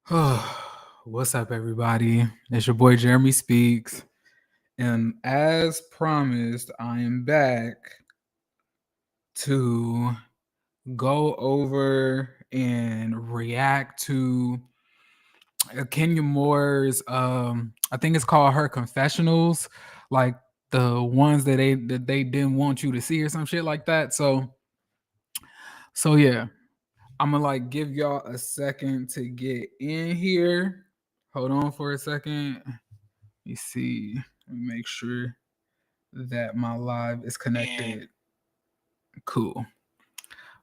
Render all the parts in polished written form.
What's up, everybody? It's your boy Jeremy Speaks, and as promised, I am back to go over and react to Kenya Moore's. I think it's called her Confessionals, like the ones that they didn't want you to see or some shit like that. So yeah, I'm gonna like give y'all a second to get in here. Hold on for a second. Let me see. Let me make sure that my live is connected. Cool.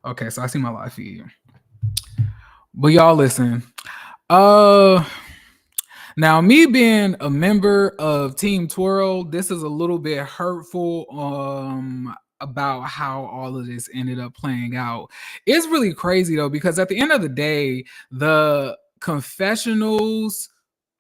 Okay, so I see my live feed. But y'all listen. Uh Now me being a member of Team Twirl, this is a little bit hurtful about how all of this ended up playing out. It's really crazy though, because at the end of the day, the confessionals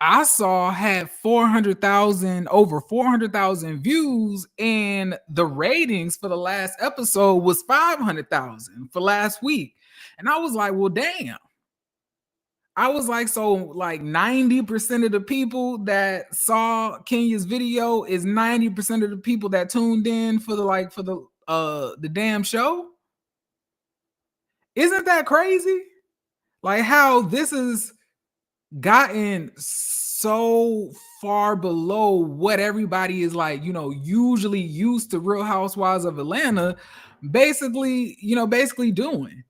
I saw had 400,000, over 400,000 views, and the ratings for the last episode was 500,000 for last week. And I was like, well, damn. I was like, so like 90% of the people that saw Kenya's video is 90% of the people that tuned in for the damn show. Isn't that crazy? Like how this has gotten so far below what everybody is like, usually used to Real Housewives of Atlanta basically doing.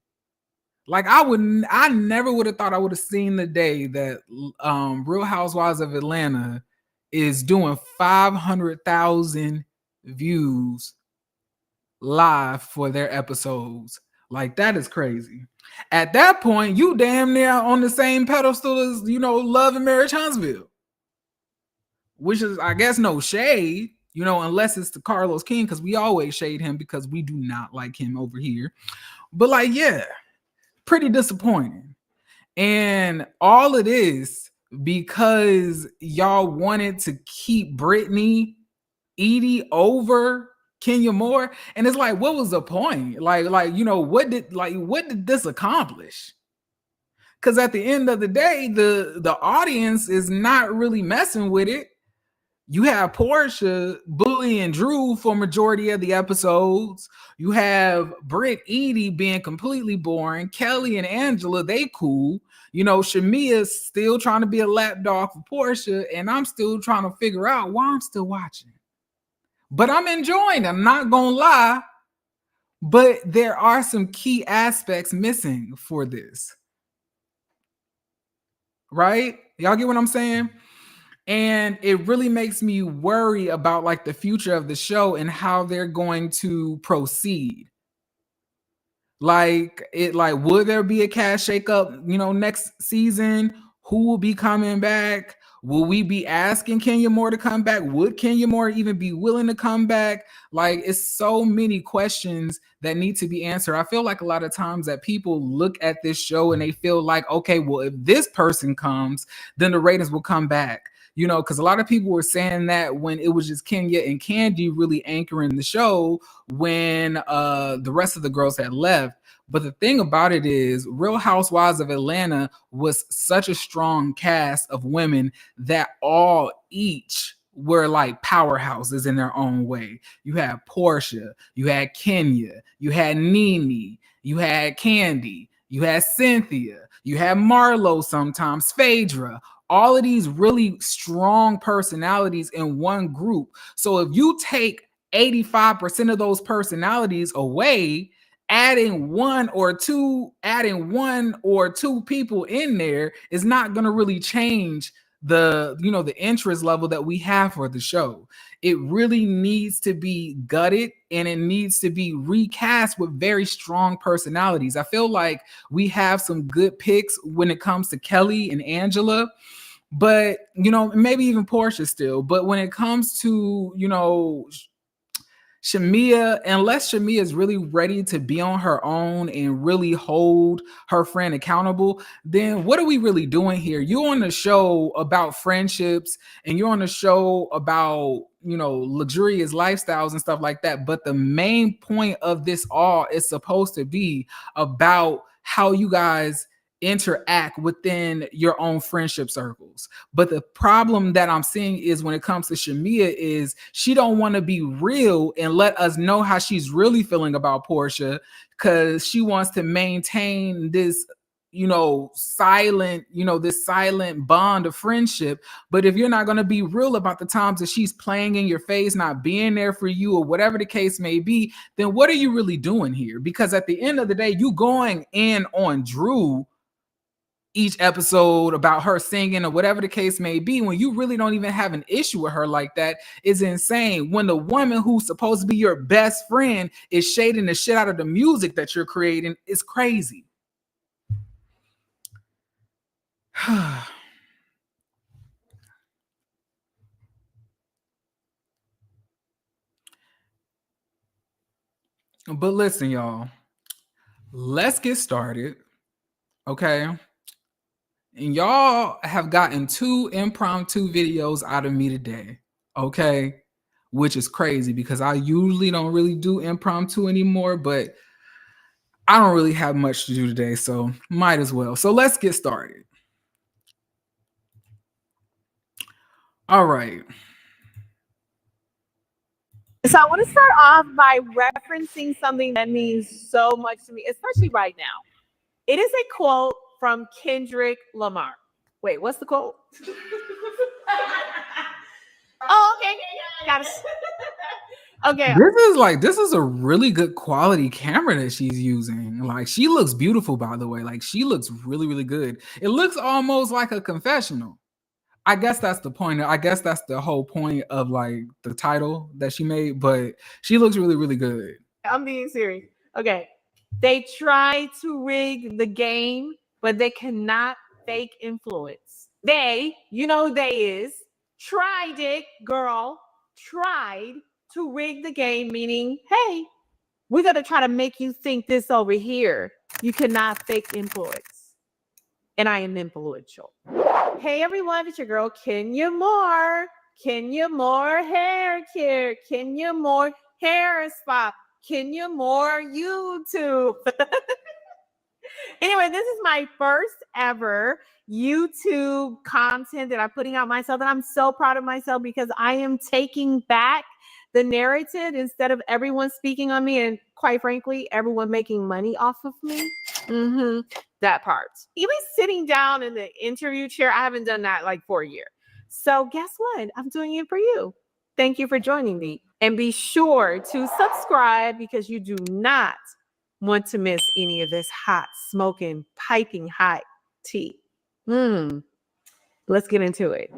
Like I never would have thought I would have seen the day that Real Housewives of Atlanta is doing 500,000 views live for their episodes. Like that is crazy. At that point, you damn near on the same pedestal as Love and Marriage Huntsville, which is, I guess, no shade, unless it's to Carlos King, because we always shade him because we do not like him over here. But like, yeah. Pretty disappointing. And all it is because y'all wanted to keep Brittany Edie over Kenya Moore. And it's like, what was the point? What did this accomplish? Because at the end of the day, the audience is not really messing with it. You have Portia bullying Drew for majority of the episodes. You have Britt Edie being completely boring. Kelly and Angela, they cool. Shamia's still trying to be a lapdog for Portia, and I'm still trying to figure out why I'm still watching. But I'm enjoying it. I'm not gonna lie. But there are some key aspects missing for this. Right? Y'all get what I'm saying? And it really makes me worry about like the future of the show and how they're going to proceed. Will there be a cash shakeup, next season? Who will be coming back? Will we be asking Kenya Moore to come back? Would Kenya Moore even be willing to come back? Like, it's so many questions that need to be answered. I feel like a lot of times that people look at this show and they feel like, okay, well, if this person comes, then the ratings will come back. Because a lot of people were saying that when it was just Kenya and Candy really anchoring the show when the rest of the girls had left. But the thing about it is, Real Housewives of Atlanta was such a strong cast of women that all each were like powerhouses in their own way. You had Portia, you had Kenya, you had Nene, you had Candy, you had Cynthia, you had Marlo sometimes, Phaedra. All of these really strong personalities in one group. So if you take 85% of those personalities away, adding one or two people in there is not going to really change the interest level that we have for the show. It really needs to be gutted and it needs to be recast with very strong personalities. I feel like we have some good picks when it comes to Kelly and Angela, but maybe even Portia still. But when it comes to Shamia, unless Shamia is really ready to be on her own and really hold her friend accountable, then what are we really doing here? You're on a show about friendships and you're on a show about, luxurious lifestyles and stuff like that. But the main point of this all is supposed to be about how you guys interact within your own friendship circles. But the problem that I'm seeing is when it comes to Shamia is she don't want to be real and let us know how she's really feeling about Portia, because she wants to maintain this, silent, this silent bond of friendship. But if you're not going to be real about the times that she's playing in your face, not being there for you, or whatever the case may be, then what are you really doing here? Because at the end of the day, you going in on Drew each episode about her singing or whatever the case may be, when you really don't even have an issue with her like that, is insane. When the woman who's supposed to be your best friend is shading the shit out of the music that you're creating, it's crazy. But listen, y'all, let's get started, okay? And y'all have gotten 2 impromptu videos out of me today, okay? Which is crazy because I usually don't really do impromptu anymore, but I don't really have much to do today, so might as well. So let's get started. All right. So I want to start off by referencing something that means so much to me, especially right now. It is a quote from Kendrick Lamar. Wait, what's the quote? Oh, okay. Got it. Okay. This is a really good quality camera that she's using. Like, she looks beautiful, by the way. Like, she looks really, really good. It looks almost like a confessional. I guess that's the point. I guess that's the whole point of like the title that she made, but she looks really, really good. I'm being serious. Okay. They try to rig the game, but they cannot fake influence. They, they is, tried it, girl, tried to rig the game, meaning, hey, we're going to try to make you think this over here. You cannot fake influence. And I am influential. Hey everyone, it's your girl Kenya Moore. Kenya Moore hair care. Kenya Moore hair spa. Kenya Moore YouTube. Anyway, this is my first ever YouTube content that I'm putting out myself, and I'm so proud of myself because I am taking back the narrative instead of everyone speaking on me and, quite frankly, everyone making money off of me. That part. Even sitting down in the interview chair, I haven't done that like for a year. So guess what? I'm doing it for you. Thank you for joining me. And be sure to subscribe because you do not want to miss any of this hot, smoking, piping hot tea. Let's get into it.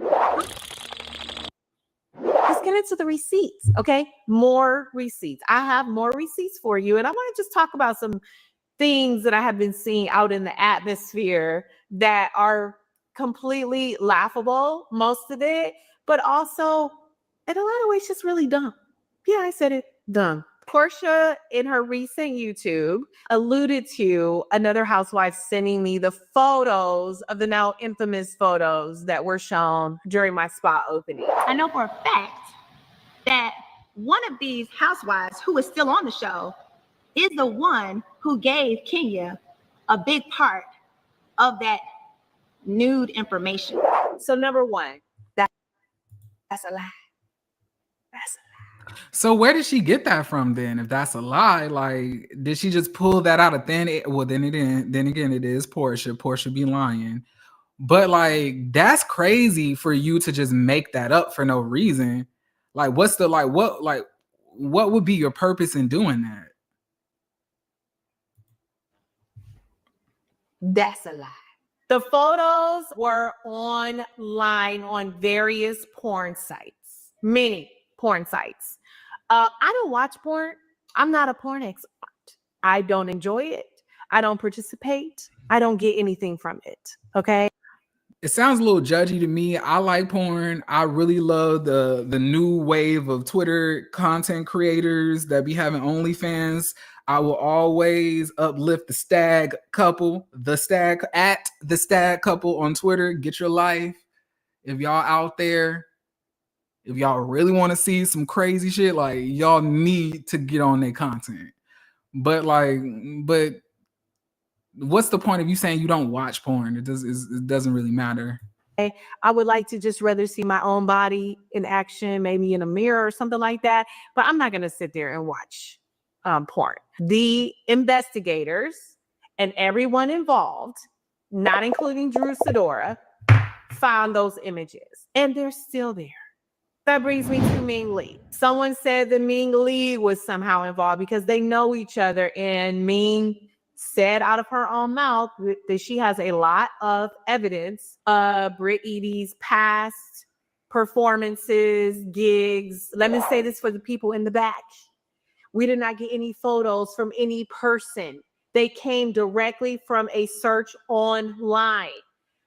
Let's get into the receipts, okay? More receipts. I have more receipts for you. And I want to just talk about some things that I have been seeing out in the atmosphere that are completely laughable, most of it, but also in a lot of ways just really dumb. Yeah, I said it, dumb. Portia, in her recent YouTube, alluded to another housewife sending me the photos of the now infamous photos that were shown during my spa opening. I know for a fact that one of these housewives who is still on the show is the one who gave Kenya a big part of that nude information. So number one, that's a lie. That's a lie. So where did she get that from then? If that's a lie, like, did she just pull that out of thin air? Well, then again, it is Portia. Portia be lying. But like, that's crazy for you to just make that up for no reason. Like, what would be your purpose in doing that? That's a lie. The photos were online on various porn sites, many porn sites. I don't watch porn. I'm not a porn expert. I don't enjoy it. I don't participate. I don't get anything from it. Okay. It sounds a little judgy to me. I like porn. I really love the new wave of Twitter content creators that be having OnlyFans. I will always uplift the stag couple on Twitter. Get your life. If y'all out there, if y'all really want to see some crazy shit, like, y'all need to get on their content. But what's the point of you saying you don't watch porn? It doesn't really matter. I would like to just rather see my own body in action, maybe in a mirror or something like that. But I'm not going to sit there and watch porn. The investigators and everyone involved, not including Drew Sidora, found those images, and they're still there. That brings me to Ming Lee. Someone said that Ming Lee was somehow involved because they know each other, and Ming said out of her own mouth that she has a lot of evidence of Brittany's past performances, gigs. Let me say this for the people in the back. We did not get any photos from any person. They came directly from a search online.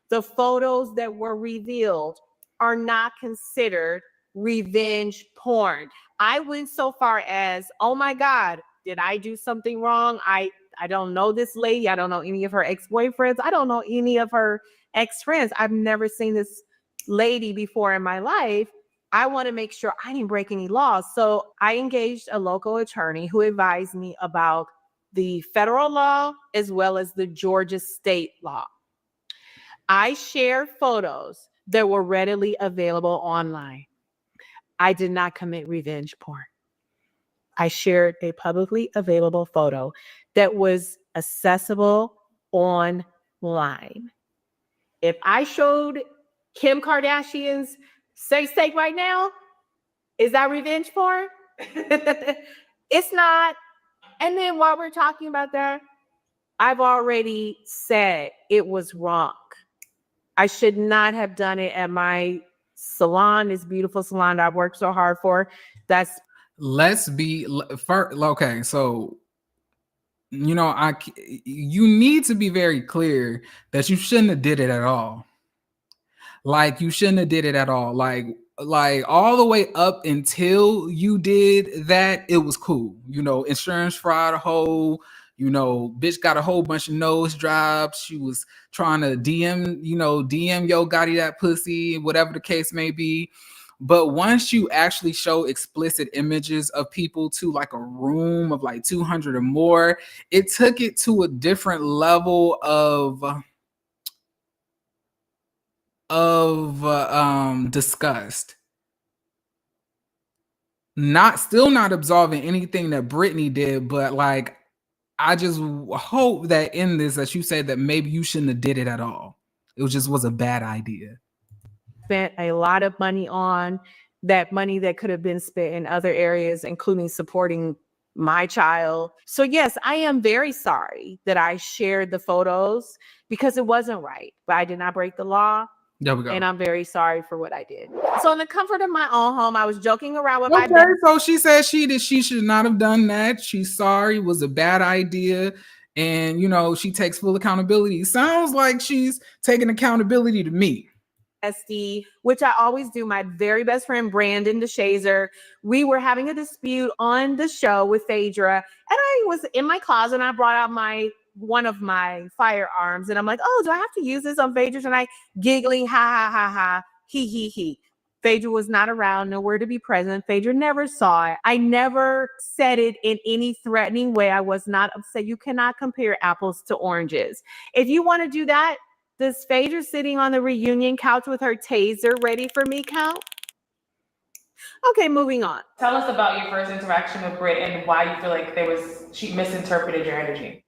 The photos that were revealed are not considered revenge porn. I went so far as, oh my God, did I do something wrong? I don't know this lady. I don't know any of her ex-boyfriends. I don't know any of her ex-friends. I've never seen this lady before in my life. I want to make sure I didn't break any laws. So I engaged a local attorney who advised me about the federal law as well as the Georgia state law. I shared photos that were readily available online. I did not commit revenge porn. I shared a publicly available photo that was accessible online. If I showed Kim Kardashian's sex tape right now, is that revenge porn? It's not. And then while we're talking about that, I've already said it was wrong. I should not have done it at my salon, this beautiful salon that I've worked so hard for. Okay, so you need to be very clear that you shouldn't have did it at all. Like, you shouldn't have did it at all. Like all the way up until you did that, it was cool. Insurance fraud hoe. Bitch got a whole bunch of nose jobs. She was trying to DM Yo Gotti that pussy, whatever the case may be. But once you actually show explicit images of people to like a room of like 200 or more, it took it to a different level of disgust. Still not absolving anything that Brittany did, but like, I just hope that in this, that you said that maybe you shouldn't have did it at all. It was a bad idea. Spent a lot of money on that, money that could have been spent in other areas, including supporting my child. So yes, I am very sorry that I shared the photos because it wasn't right, but I did not break the law. There we go. And I'm very sorry for what I did. So in the comfort of my own home, I was joking around with my best. So she said she should not have done that. She's sorry. It was a bad idea. And, she takes full accountability. Sounds like she's taking accountability to me. SD, which I always do. My very best friend, Brandon DeShazer, we were having a dispute on the show with Phaedra. And I was in my closet and I brought out one of my firearms. And I'm like, oh, do I have to use this on Phaedra tonight? Giggling, ha, ha, ha, ha, he. Phaedra was not around, nowhere to be present. Phaedra never saw it. I never said it in any threatening way. I was not upset. You cannot compare apples to oranges. If you want to do that, does Phaedra sitting on the reunion couch with her taser ready for me count? Okay, moving on. Tell us about your first interaction with Britt and why you feel like she misinterpreted your energy.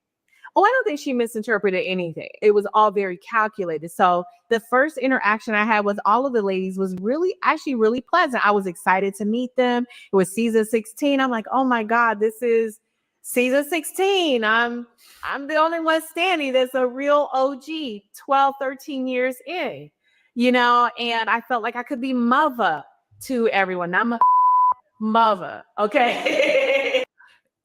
Oh, I don't think she misinterpreted anything. It was all very calculated. So the first interaction I had with all of the ladies was really pleasant. I was excited to meet them. It was season 16. I'm like, oh my God, this is season 16. I'm the only one standing that's a real OG, 12, 13 years in, and I felt like I could be mother to everyone. I'm a mother, okay?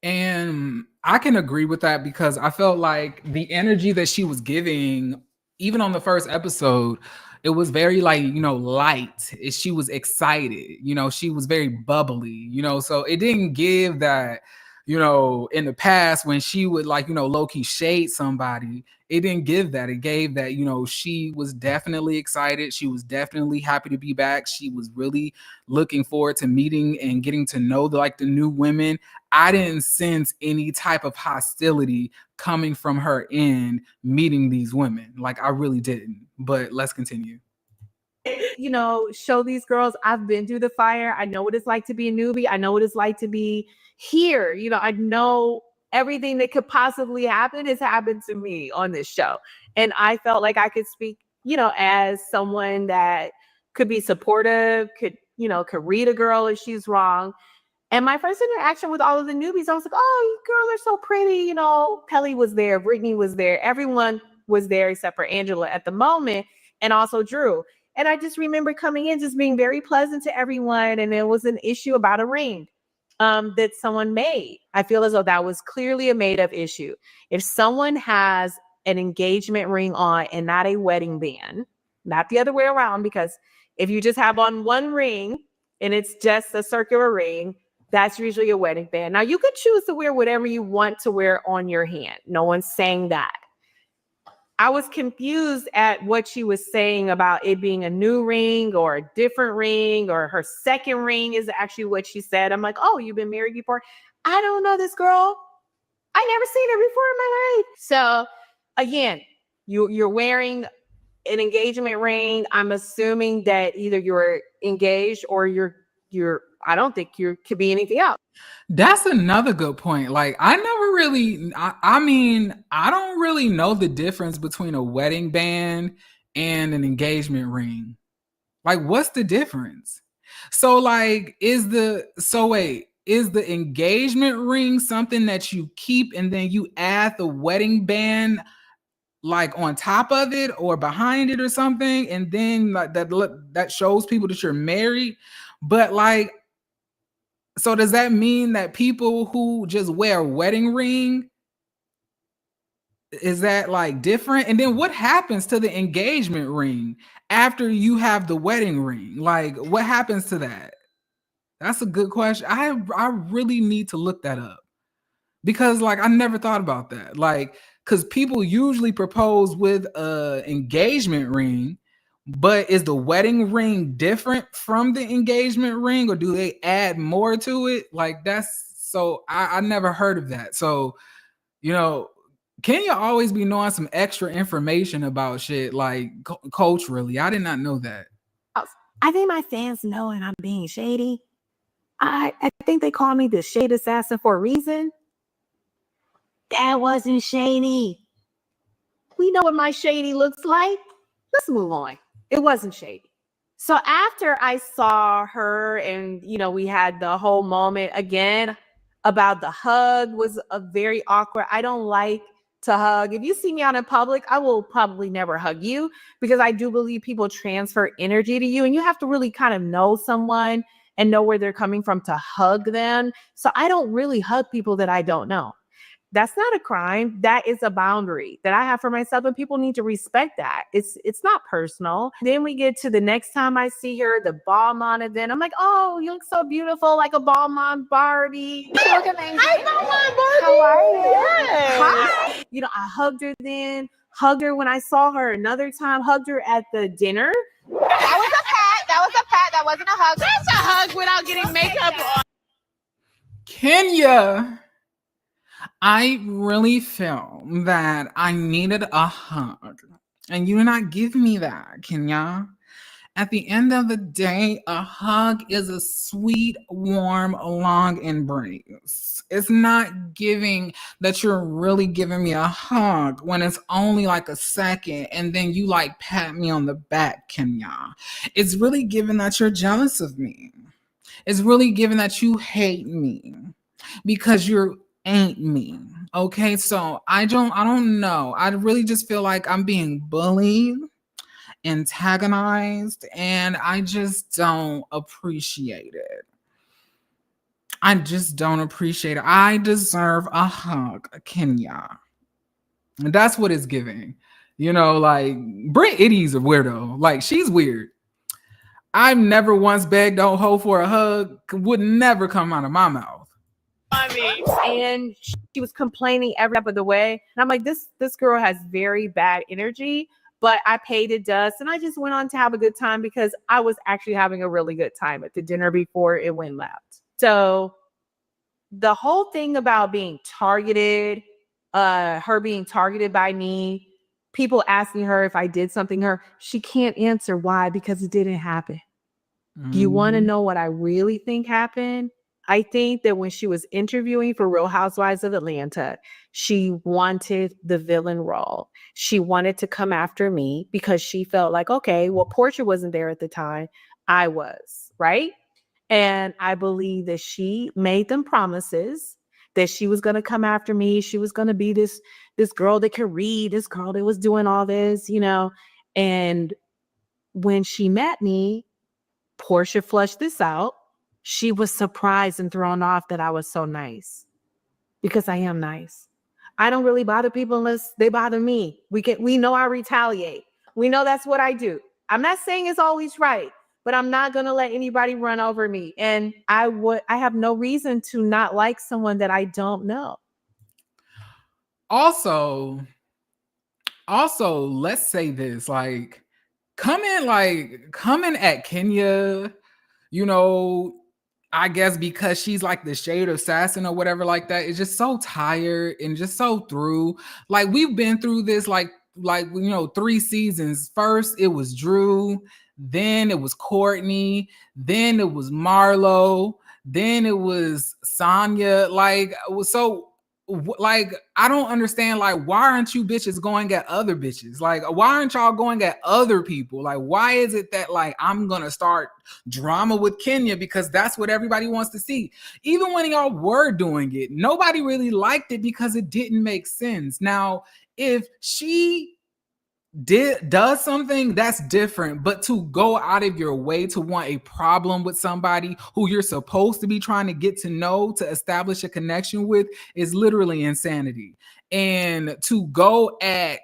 And I can agree with that because I felt like the energy that she was giving, even on the first episode, it was very light. She was excited, she was very bubbly, so it didn't give that, you know, in the past when she would like, you know, low-key shade somebody, it didn't give that. It gave that, you know, she was definitely excited. She was definitely happy to be back. She was really looking forward to meeting and getting to know the new women. I didn't sense any type of hostility coming from her end meeting these women. Like, I really didn't. But let's continue. You know, show these girls I've been through the fire. I know what it's like to be a newbie. I know what it's like to be here. You know, I know everything that could possibly happen has happened to me on this show. And I felt like I could speak, you know, as someone that could be supportive, could read a girl if she's wrong. And my first interaction with all of the newbies, I was like, oh, you girls are so pretty. You know, Kelly was there, Brittany was there, everyone was there except for Angela at the moment, and also Drew. And I just remember coming in, just being very pleasant to everyone. And there was an issue about a ring that someone made. I feel as though that was clearly a made up issue. If someone has an engagement ring on and not a wedding band, not the other way around, because if you just have on one ring and it's just a circular ring, that's usually a wedding band. Now you could choose to wear whatever you want to wear on your hand. No one's saying that. I was confused at what she was saying about it being a new ring or a different ring, or her second ring is actually what she said. I'm like, oh, you've been married before? I don't know this girl. I never seen her before in my life. So again, you're wearing an engagement ring. I'm assuming that either you're engaged or you're I don't think you could be anything else. That's another good point. Like, I never really, I mean, I don't really know the difference between a wedding band and an engagement ring. Like, what's the difference? So like, is the engagement ring something that you keep and then you add the wedding band like on top of it or behind it or something, and then like that shows people that you're married? But like, so does that mean that people who just wear a wedding ring, is that like different? And then what happens to the engagement ring after you have the wedding ring? Like, what happens to that? That's a good question. I really need to look that up, because like I never thought about that. Like, because people usually propose with a engagement ring, but is the wedding ring different from the engagement ring, or do they add more to it? Like, that's so I never heard of that. So, you know, Kenya always be knowing some extra information about shit like culturally. I did not know that. I think my fans know and I'm being shady. I think they call me the shade assassin for a reason. That wasn't shady. We know what my shady looks like. Let's move on. It wasn't shady. So after I saw her and, you know, we had the whole moment again about the hug was a very awkward. I don't like to hug. If you see me out in public, I will probably never hug you, because I do believe people transfer energy to you and you have to really kind of know someone and know where they're coming from to hug them. So I don't really hug people that I don't know. That's not a crime. That is a boundary that I have for myself, and people need to respect that. It's not personal. Then we get to the next time I see her, the Balmain event. I'm like, oh, you look so beautiful, like a Balmain Barbie. You look amazing. Hi, Balmain Barbie. How are you? Yes. Hi. You know, I hugged her then, hugged her when I saw her another time, hugged her at the dinner. That was a pat. That was a pat. That wasn't a hug. That's a hug without getting makeup on. Kenya, I really feel that I needed a hug, and you did not give me that, Kenya. At the end of the day, a hug is a sweet, warm, long embrace. It's not giving that you're really giving me a hug when it's only like a second and then you like pat me on the back, Kenya. It's really giving that you're jealous of me. It's really giving that you hate me because you ain't me. Okay, so I don't know. I really just feel like I'm being bullied, antagonized, and I just don't appreciate it. I just don't appreciate it. I deserve a hug, Kenya. And that's what it's giving. You know, like, Brittany's a weirdo. Like, she's weird. I've never once begged a hoe for a hug. Would never come out of my mouth. And she was complaining every step of the way. And I'm like, this girl has very bad energy, but I paid it dust. And I just went on to have a good time because I was actually having a really good time at the dinner before it went left. So the whole thing about being targeted, her being targeted by me, people asking her if I did something to her, she can't answer why, because it didn't happen. Do you want to know what I really think happened? I think that when she was interviewing for Real Housewives of Atlanta, she wanted the villain role. She wanted to come after me because she felt like, okay, well, Portia wasn't there at the time. I was, right? And I believe that she made them promises that she was going to come after me. She was going to be this girl that could read, this girl that was doing all this, you know. And when she met me, Portia flushed this out. She was surprised and thrown off that I was so nice, because I am nice. I don't really bother people unless they bother me. We know I retaliate. We know that's what I do. I'm not saying it's always right, but I'm not going to let anybody run over me. And I have no reason to not like someone that I don't know. Also, let's say this, like, coming at Kenya, you know, I guess because she's like the shade assassin or whatever like that, it's just so tired and just so through. Like, we've been through this like you know, 3 seasons. First it was Drew, then it was Courtney, then it was Marlo, then it was Sonya. Like, so like, I don't understand, like, why aren't you bitches going at other bitches? Like, why aren't y'all going at other people? Like, why is it that, like, I'm gonna start drama with Kenya because that's what everybody wants to see? Even when y'all were doing it, nobody really liked it because it didn't make sense. Now, if she does something, that's different, but to go out of your way to want a problem with somebody who you're supposed to be trying to get to know, to establish a connection with, is literally insanity. And to go at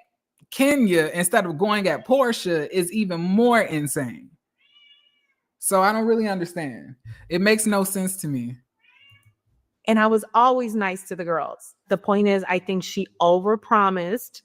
Kenya instead of going at Portia is even more insane. So I don't really understand. It makes no sense to me. And I was always nice to the girls. The point is, I think she overpromised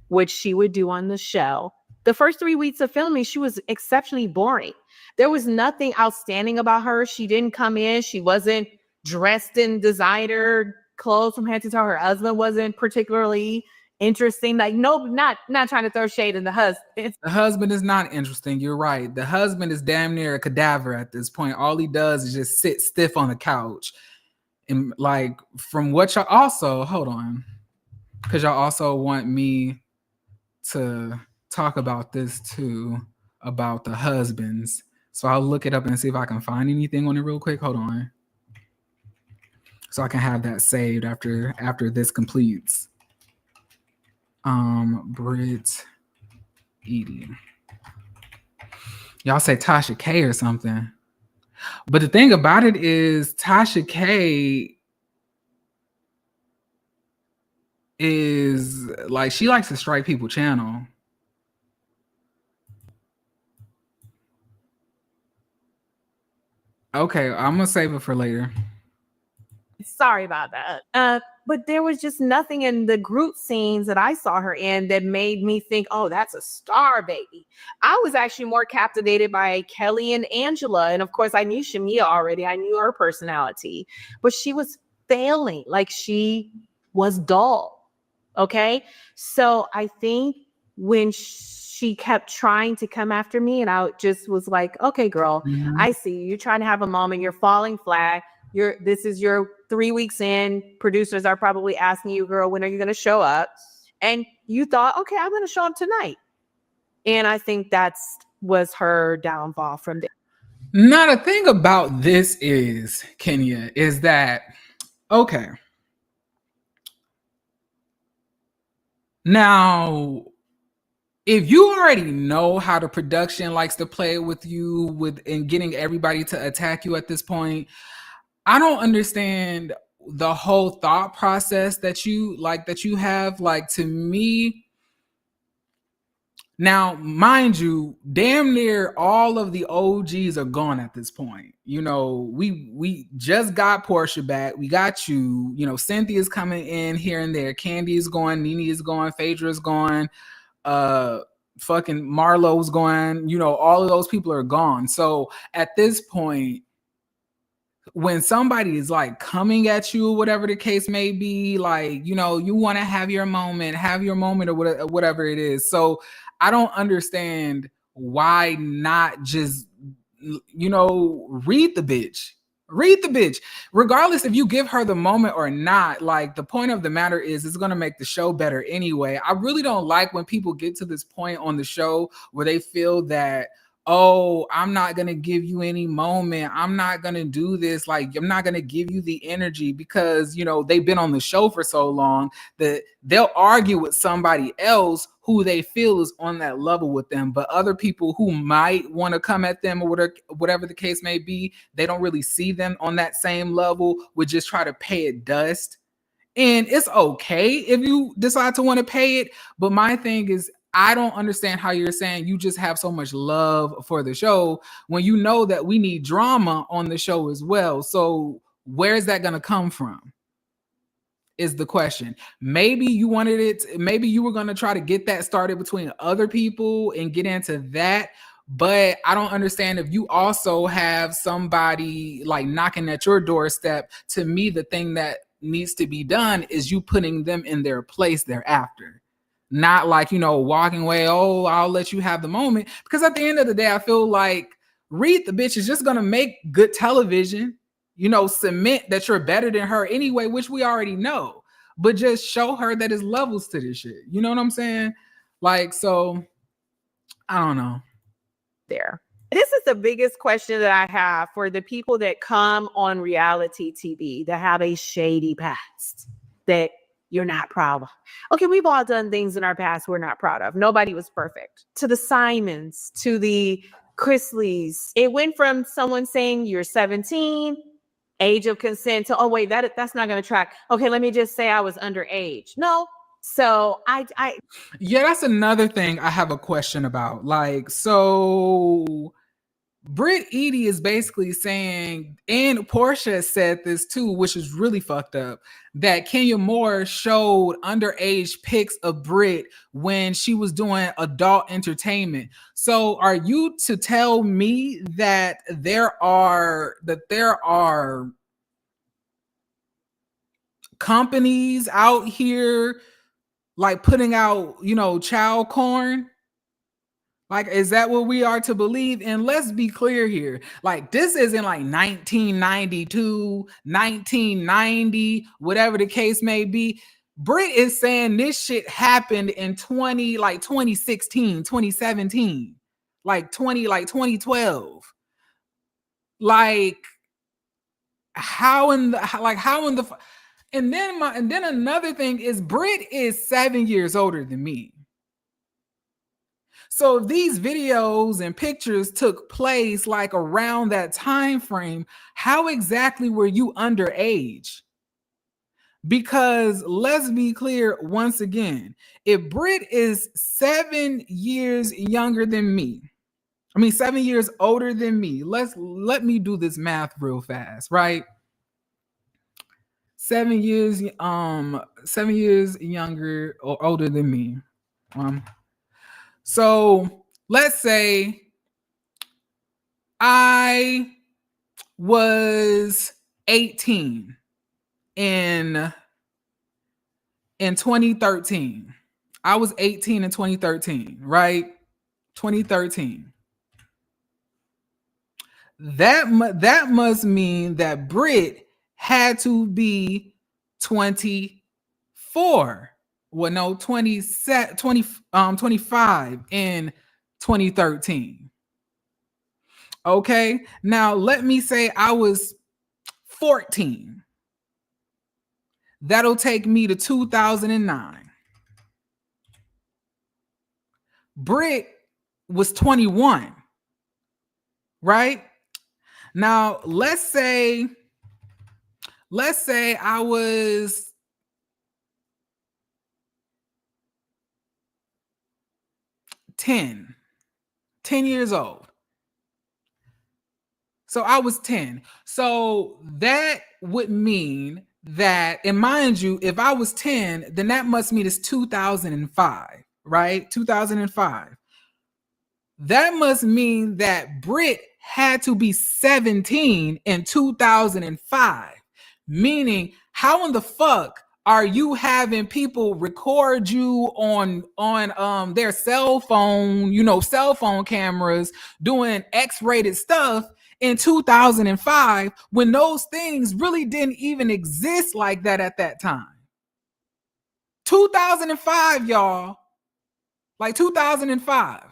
what she would do on the show. The first 3 weeks of filming, she was exceptionally boring. There was nothing outstanding about her. She didn't come in. She wasn't dressed in designer clothes from head to toe. Her husband wasn't particularly interesting. Like, no, not trying to throw shade in the husband. The husband is not interesting. You're right. The husband is damn near a cadaver at this point. All he does is just sit stiff on the couch. And like, from what y'all also, hold on, because y'all also want me to talk about this too, about the husbands. So I'll look it up and see if I can find anything on it real quick. Hold on. So I can have that saved after this completes. Britt Edie. Y'all say Tasha K or something. But the thing about it is, Tasha K is like, she likes to strike people channel. Okay, I'm gonna save it for later. Sorry about that. But there was just nothing in the group scenes that I saw her in that made me think, oh, that's a star baby. I was actually more captivated by Kelly and Angela. And of course, I knew Shamia already. I knew her personality, but she was failing. Like, she was dull. Okay. So I think when she kept trying to come after me, and I just was like, okay, girl, I see you. You're trying to have a moment. You're falling flat. This is your 3 weeks in. Producers are probably asking you, girl, when are you going to show up? And you thought, okay, I'm going to show up tonight. And I think was her downfall from there. Now, the thing about this is, Kenya, is that, okay, now, if you already know how the production likes to play with you and getting everybody to attack you at this point, I don't understand the whole thought process that you have. Like, to me, Now, mind you, damn near all of the OGs are gone at this point. You know, we just got Portia back. We got you. You know, Cynthia's coming in here and there. Candy is gone. Nene is gone. Phaedra is gone. Fucking Marlo's gone. You know, all of those people are gone. So at this point, when somebody is like coming at you, whatever the case may be, like, you know, you want to have your moment or whatever it is. So I don't understand why not just, you know, read the bitch. Regardless if you give her the moment or not. Like, the point of the matter is it's going to make the show better anyway. I really don't like when people get to this point on the show where they feel that, oh, I'm not going to give you any moment. I'm not going to do this. Like, I'm not going to give you the energy because, you know, they've been on the show for so long that they'll argue with somebody else who they feel is on that level with them. But other people who might want to come at them or whatever the case may be, they don't really see them on that same level, would just try to pay it dust. And it's okay if you decide to want to pay it. But my thing is, I don't understand how you're saying you just have so much love for the show when you know that we need drama on the show as well. So where's that going to come from is the question. Maybe you wanted it. Maybe you were going to try to get that started between other people and get into that. But I don't understand if you also have somebody like knocking at your doorstep. To me, the thing that needs to be done is you putting them in their place thereafter. Not like, you know, walking away, oh, I'll let you have the moment. Because at the end of the day, I feel like read the bitch is just going to make good television, you know, cement that you're better than her anyway, which we already know. But just show her that there's levels to this shit. You know what I'm saying? Like, so, I don't know. There. This is the biggest question that I have for the people that come on reality TV that have a shady past that you're not proud of. Okay, we've all done things in our past we're not proud of. Nobody was perfect. To the Simons, to the Chrisleys, it went from someone saying you're 17, age of consent, to, oh wait, that's not going to track. Okay, let me just say I was underage. No. So yeah, that's another thing I have a question about. Like, so Britt Edie is basically saying, and Portia said this too, which is really fucked up, that Kenya Moore showed underage pics of Britt when she was doing adult entertainment. So are you to tell me that there are companies out here like putting out, you know, child porn? Like, is that what we are to believe? And let's be clear here. Like, this isn't like 1992, 1990, whatever the case may be. Britt is saying this shit happened in 2016, 2017, like 2012. Like, and then another thing is Britt is 7 years older than me. So if these videos and pictures took place like around that time frame, how exactly were you underage? Because let's be clear once again, if Britt is 7 years younger than me, 7 years older than me, let me do this math real fast, right? 7 years 7 years younger or older than me. So let's say I was 18 in 2013. I was 18 in 2013, right? 2013. That must mean that Britt had to be 24. Well, no, 25 in 2013. Okay, now let me say I was 14. That'll take me to 2009. Britt was 21, right? Now let's say I was 10 years old. So I was 10. So that would mean that, and mind you, if I was 10, then that must mean it's 2005, right? 2005. That must mean that Britt had to be 17 in 2005. Meaning, how in the fuck are you having people record you on their cell phone, cell phone cameras doing X-rated stuff in 2005 when those things really didn't even exist like that at that time? 2005, y'all. Like 2005.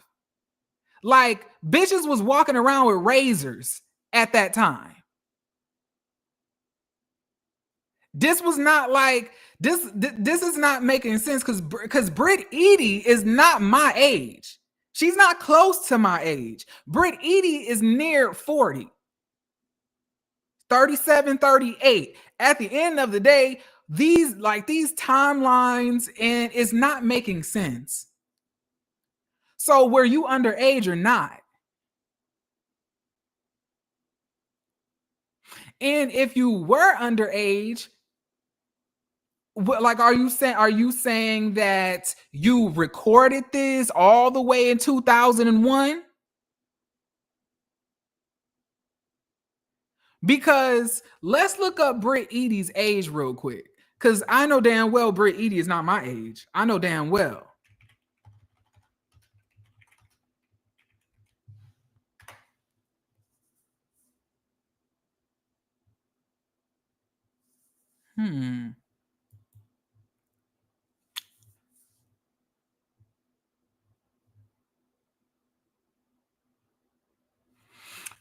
Like bitches was walking around with razors at that time. This was not like this is not making sense because Britt Edie is not my age. She's not close to my age. Britt Edie is near 40. 37, 38. At the end of the day, these timelines, and it's not making sense. So were you underage or not? And if you were underage, like, are you saying that you recorded this all the way in 2001? Because let's look up Britt Edie's age real quick. Because I know damn well Britt Edie is not my age. I know damn well.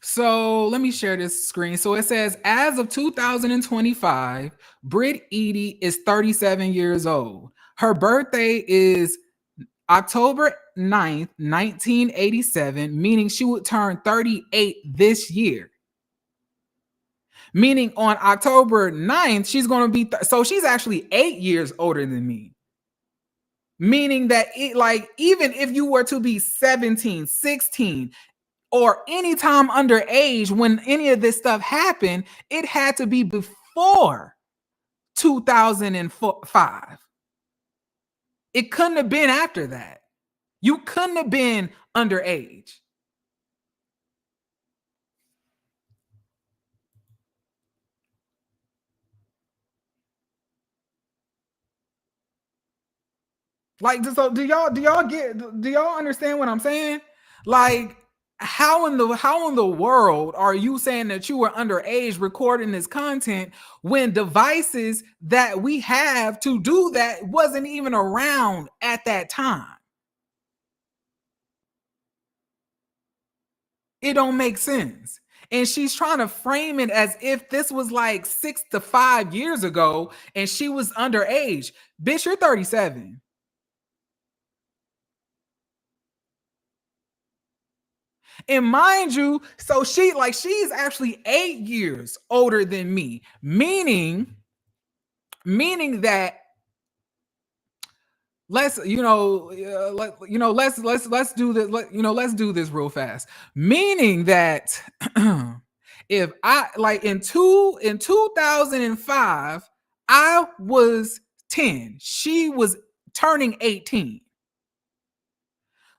So let me share this screen. So it says, as of 2025, Britt Edie is 37 years old. Her birthday is October 9th, 1987, meaning she would turn 38 this year. Meaning on October 9th, she's going to be, so she's actually 8 years older than me. Meaning that even if you were to be 17, 16, or anytime underage when any of this stuff happened, it had to be before 2005. It couldn't have been after that. You couldn't have been underage. Like, so do y'all understand what I'm saying? Like, how in the world are you saying that you were underage recording this content when devices that we have to do that wasn't even around at that time? It don't make sense. And she's trying to frame it as if this was like 6 to 5 years ago and she was underage. Bitch, you're 37. And mind you, so she's actually 8 years older than me, meaning that let's do this real fast. Meaning that if I in 2005 I was 10, she was turning 18.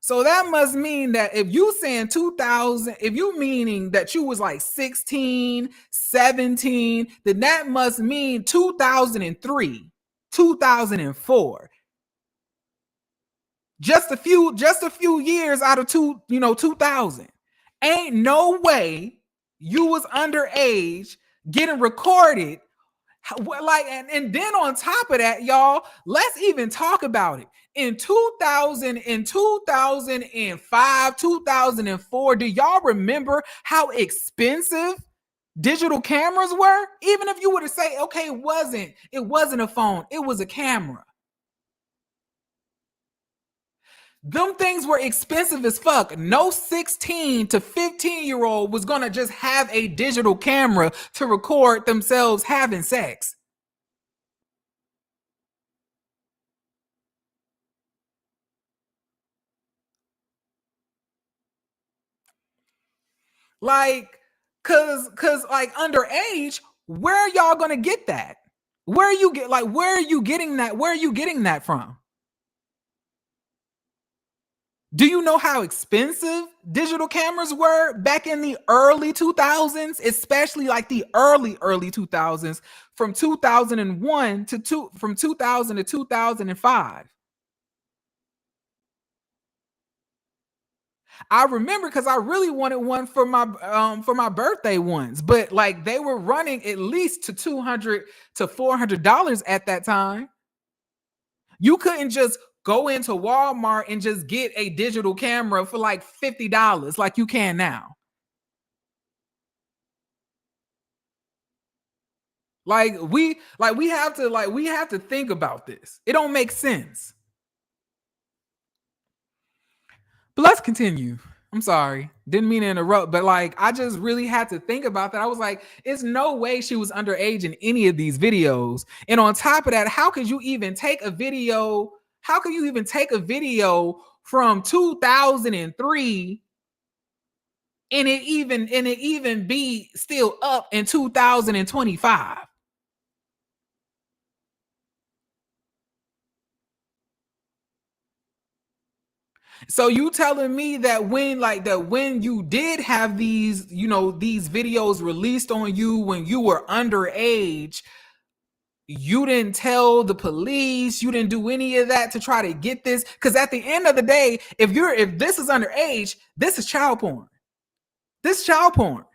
So that must mean that if you saying 2000, if you meaning that you was like 16, 17, then that must mean 2003, 2004. Just a few years out of 2000. Ain't no way you was underage getting recorded. And then on top of that, y'all, let's even talk about it. In 2005, 2004, do y'all remember how expensive digital cameras were? Even if you were to say, okay, it wasn't a phone, it was a camera. Them things were expensive as fuck. No 16 to 15-year-old was gonna just have a digital camera to record themselves having sex. Like, cause like underage, where are y'all gonna get that? Where are you getting that? Where are you getting that from? Do you know how expensive digital cameras were back in the early 2000s, especially like the early 2000s, from 2001 from 2000 to 2005? I remember because I really wanted one for my birthday ones, but like they were running at least to $200 to $400 at that time. You couldn't just go into Walmart and just get a digital camera for like $50 like you can now. We have to think about this. It don't make sense. But let's continue. I'm sorry. Didn't mean to interrupt, but like I just really had to think about that. I was like, it's no way she was underage in any of these videos. And on top of that, how could you even take a video? How could you even take a video from 2003 and it even be still up in 2025? So you telling me that when you did have these, these videos released on you when you were underage, you didn't tell the police, you didn't do any of that to try to get this? Because at the end of the day, if this is underage, this is child porn. This is child porn,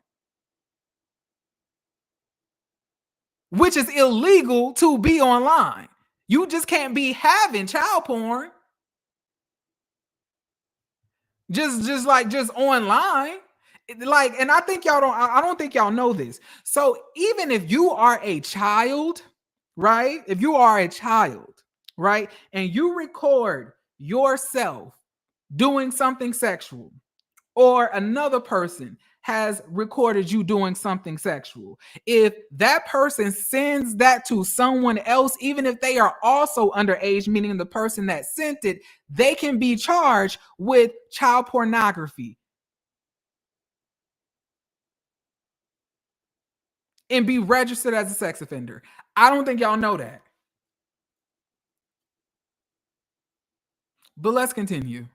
which is illegal to be online. You just can't be having child porn just online. Like, and I don't think y'all know this. So even if you are a child, right? If you are a child, right, and you record yourself doing something sexual, or another person has recorded you doing something sexual, if that person sends that to someone else, even if they are also underage, meaning the person that sent it, they can be charged with child pornography and be registered as a sex offender. I don't think y'all know that. But let's continue.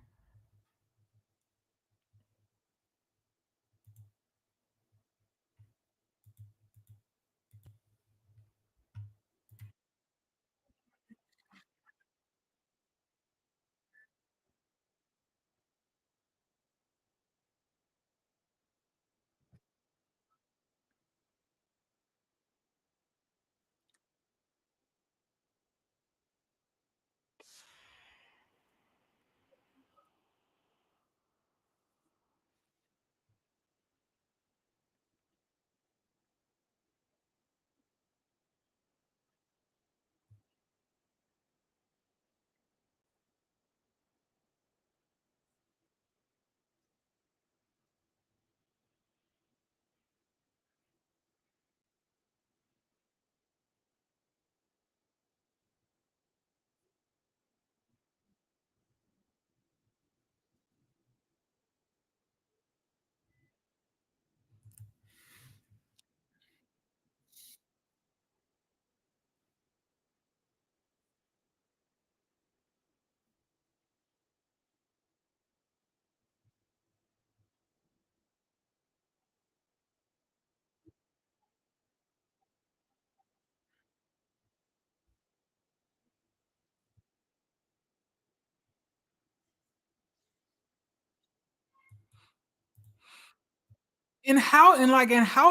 And how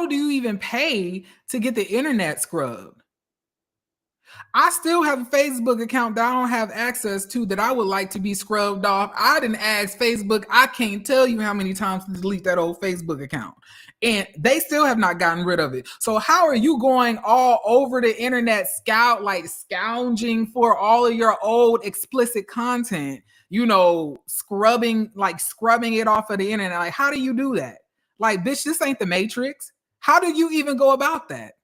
do you even pay to get the internet scrubbed? I still have a Facebook account that I don't have access to that I would like to be scrubbed off. I didn't ask Facebook. I can't tell you how many times to delete that old Facebook account. And they still have not gotten rid of it. So how are you going all over the internet scounging for all of your old explicit content, scrubbing it off of the internet? Like, how do you do that? Like, bitch, this ain't the Matrix. How do you even go about that?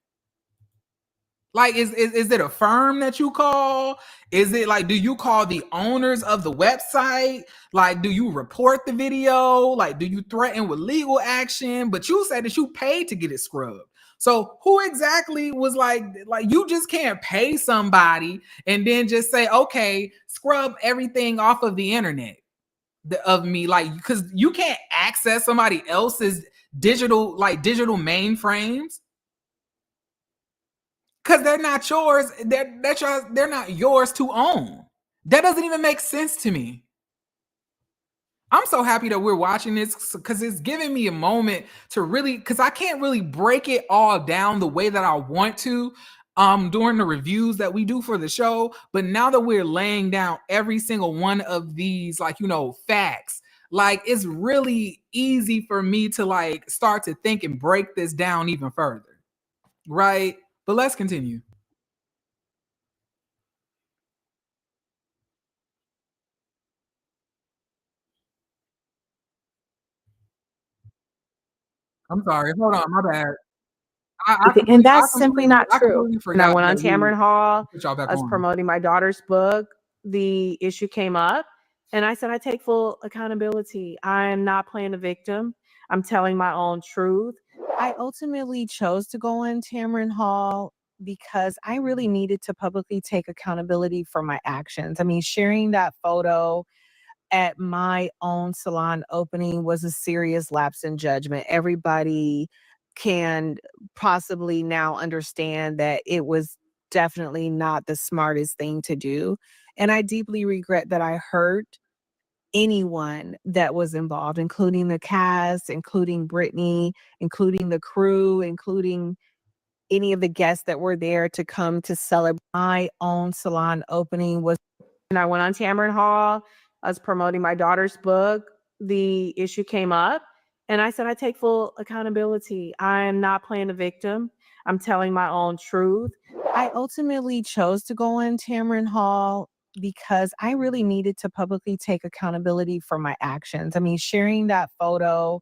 Like, is it a firm that you call? Is it like, do you call the owners of the website? Like, do you report the video? Like, do you threaten with legal action? But you said that you paid to get it scrubbed. So who exactly was like you just can't pay somebody and then just say, okay, scrub everything off of the internet of me, like, because you can't access somebody else's digital mainframes. Because they're not yours. They're not yours to own. That doesn't even make sense to me. I'm so happy that we're watching this because it's giving me a moment to really, because I can't really break it all down the way that I want to during the reviews that we do for the show. But now that we're laying down every single one of these, like, you know, facts, like, it's really easy for me to like start to think and break this down even further. Right? But let's continue. I'm sorry. Hold on. My bad. And that's simply not I true. completely And I forgot went on that we Tamron Hall. put y'all back I was on. promoting my daughter's book. The issue came up, and I said, I take full accountability. I am not playing a victim. I'm telling my own truth. I ultimately chose to go on Tamron Hall because I really needed to publicly take accountability for my actions. I mean, sharing that photo at my own salon opening was a serious lapse in judgment. Everybody can possibly now understand that it was definitely not the smartest thing to do. And I deeply regret that I hurt anyone that was involved, including the cast, including Brittany, including the crew, including any of the guests that were there to come to celebrate my own salon opening. And I went on Tamron Hall. I was promoting my daughter's book. The issue came up, and I said, I take full accountability. I am not playing a victim. I'm telling my own truth. I ultimately chose to go on Tamron Hall because I really needed to publicly take accountability for my actions. I mean, sharing that photo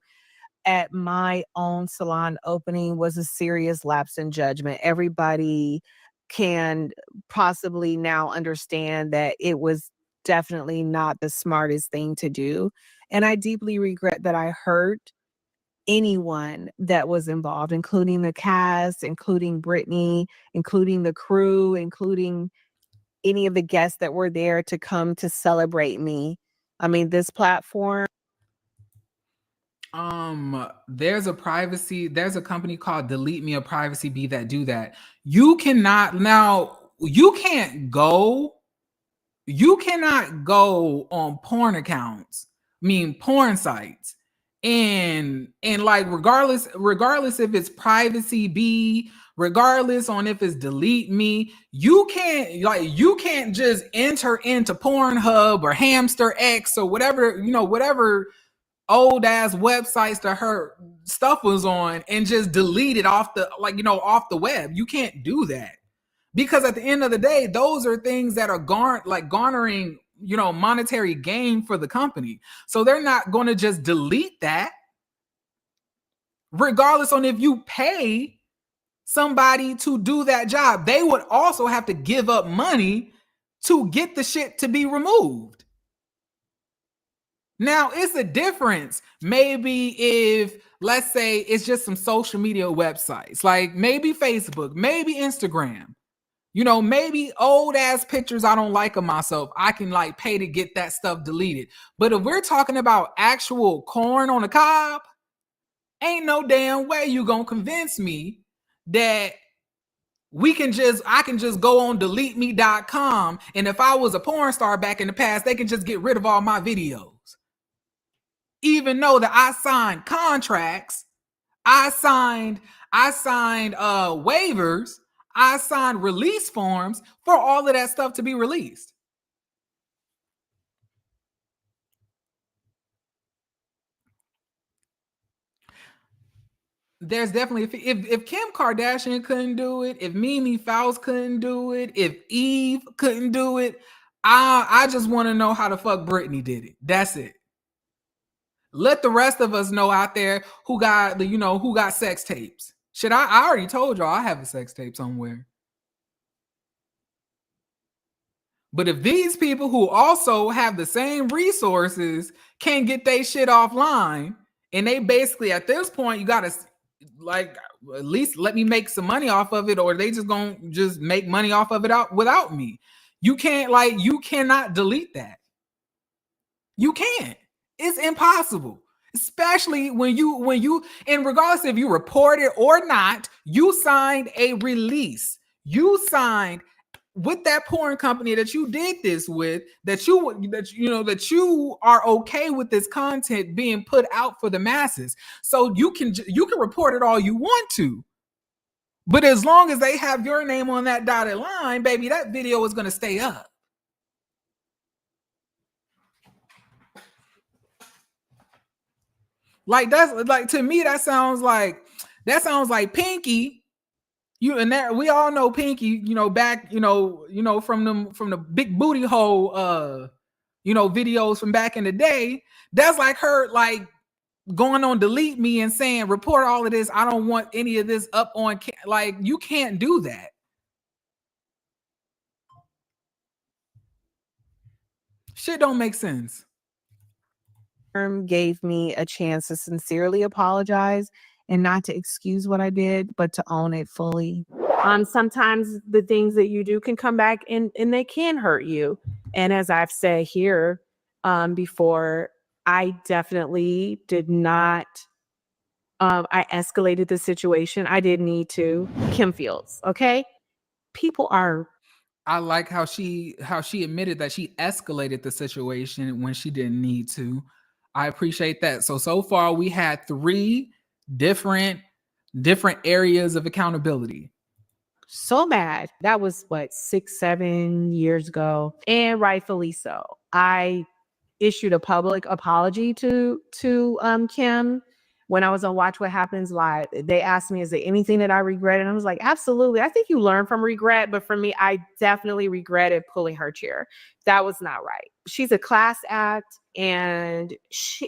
at my own salon opening was a serious lapse in judgment. Everybody can possibly now understand that it was definitely not the smartest thing to do. And I deeply regret that I hurt anyone that was involved, including the cast, including Brittany, including the crew, including any of the guests that were there to come to celebrate me. I mean, this platform. There's a company called Delete Me, a privacy bee that do that. You cannot go on porn accounts, porn sites, and like regardless if it's privacy bee, regardless on if it's Delete Me, you can't just enter into Pornhub or Hamster X or whatever old ass websites that her stuff was on and just delete it off the web. You can't do that, because at the end of the day, those are things that are garnering monetary gain for the company. So they're not going to just delete that, regardless on if you pay somebody to do that job. They would also have to give up money to get the shit to be removed. Now, it's a difference. Maybe if, let's say, it's just some social media websites, like maybe Facebook, maybe Instagram, maybe old ass pictures I don't like of myself, I can like pay to get that stuff deleted. But if we're talking about actual corn on the cob, ain't no damn way you gonna convince me that I can just go on deleteme.com, and if I was a porn star back in the past, they can just get rid of all my videos. Even though that I signed contracts, I signed waivers, I signed release forms for all of that stuff to be released. There's definitely, if Kim Kardashian couldn't do it, if Mimi Faust couldn't do it, if Eve couldn't do it, I just want to know how the fuck Brittany did it. That's it. Let the rest of us know out there who got sex tapes. Shit, I already told y'all I have a sex tape somewhere. But if these people who also have the same resources can't get their shit offline, and they basically at this point, you gotta like at least let me make some money off of it, or they just gonna just make money off of it out without me. You cannot delete that. You can't. It's impossible. Especially when you, and regardless if you report it or not, you signed a release. You signed with that porn company that you did this with, that you are okay with this content being put out for the masses. So you can report it all you want to, but as long as they have your name on that dotted line, baby, that video is going to stay up. Like that's like, to me, that sounds like Pinky. You and that we all know Pinky, back, from the big booty hole videos from back in the day. That's like her like going on delete me and saying report all of this. I don't want any of this up on like, you can't do that. Shit don't make sense. Gave me a chance to sincerely apologize and not to excuse what I did, but to own it fully. Sometimes the things that you do can come back and they can hurt you. And as I've said here before, I definitely did not. I escalated the situation. I didn't need to. Kim Fields, okay? People are. I like how she admitted that she escalated the situation when she didn't need to. I appreciate that. So far we had 3 different areas of accountability. So mad. That was 6-7 years ago, and rightfully so. I issued a public apology to Kim when I was on Watch What Happens Live. They asked me, is there anything that I regret? And I was like, absolutely. I think you learn from regret. But for me, I definitely regretted pulling her chair. That was not right. She's a class act, and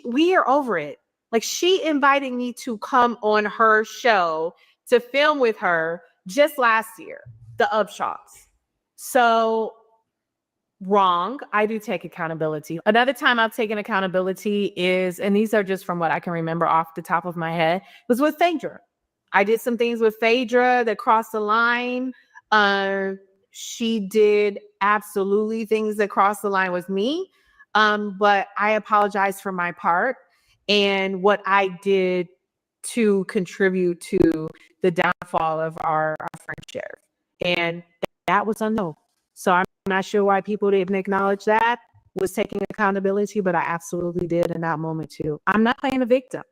we are over it. Like, she invited me to come on her show to film with her just last year, the Upshaws. So wrong. I do take accountability. Another time I've taken accountability is, and these are just from what I can remember off the top of my head, was with Phaedra. I did some things with Phaedra that crossed the line. She did absolutely things that crossed the line with me. But I apologize for my part and what I did to contribute to the downfall of our friendship. And that was unknown. So I'm not sure why people didn't acknowledge that, was taking accountability, but I absolutely did in that moment too. I'm not playing a victim.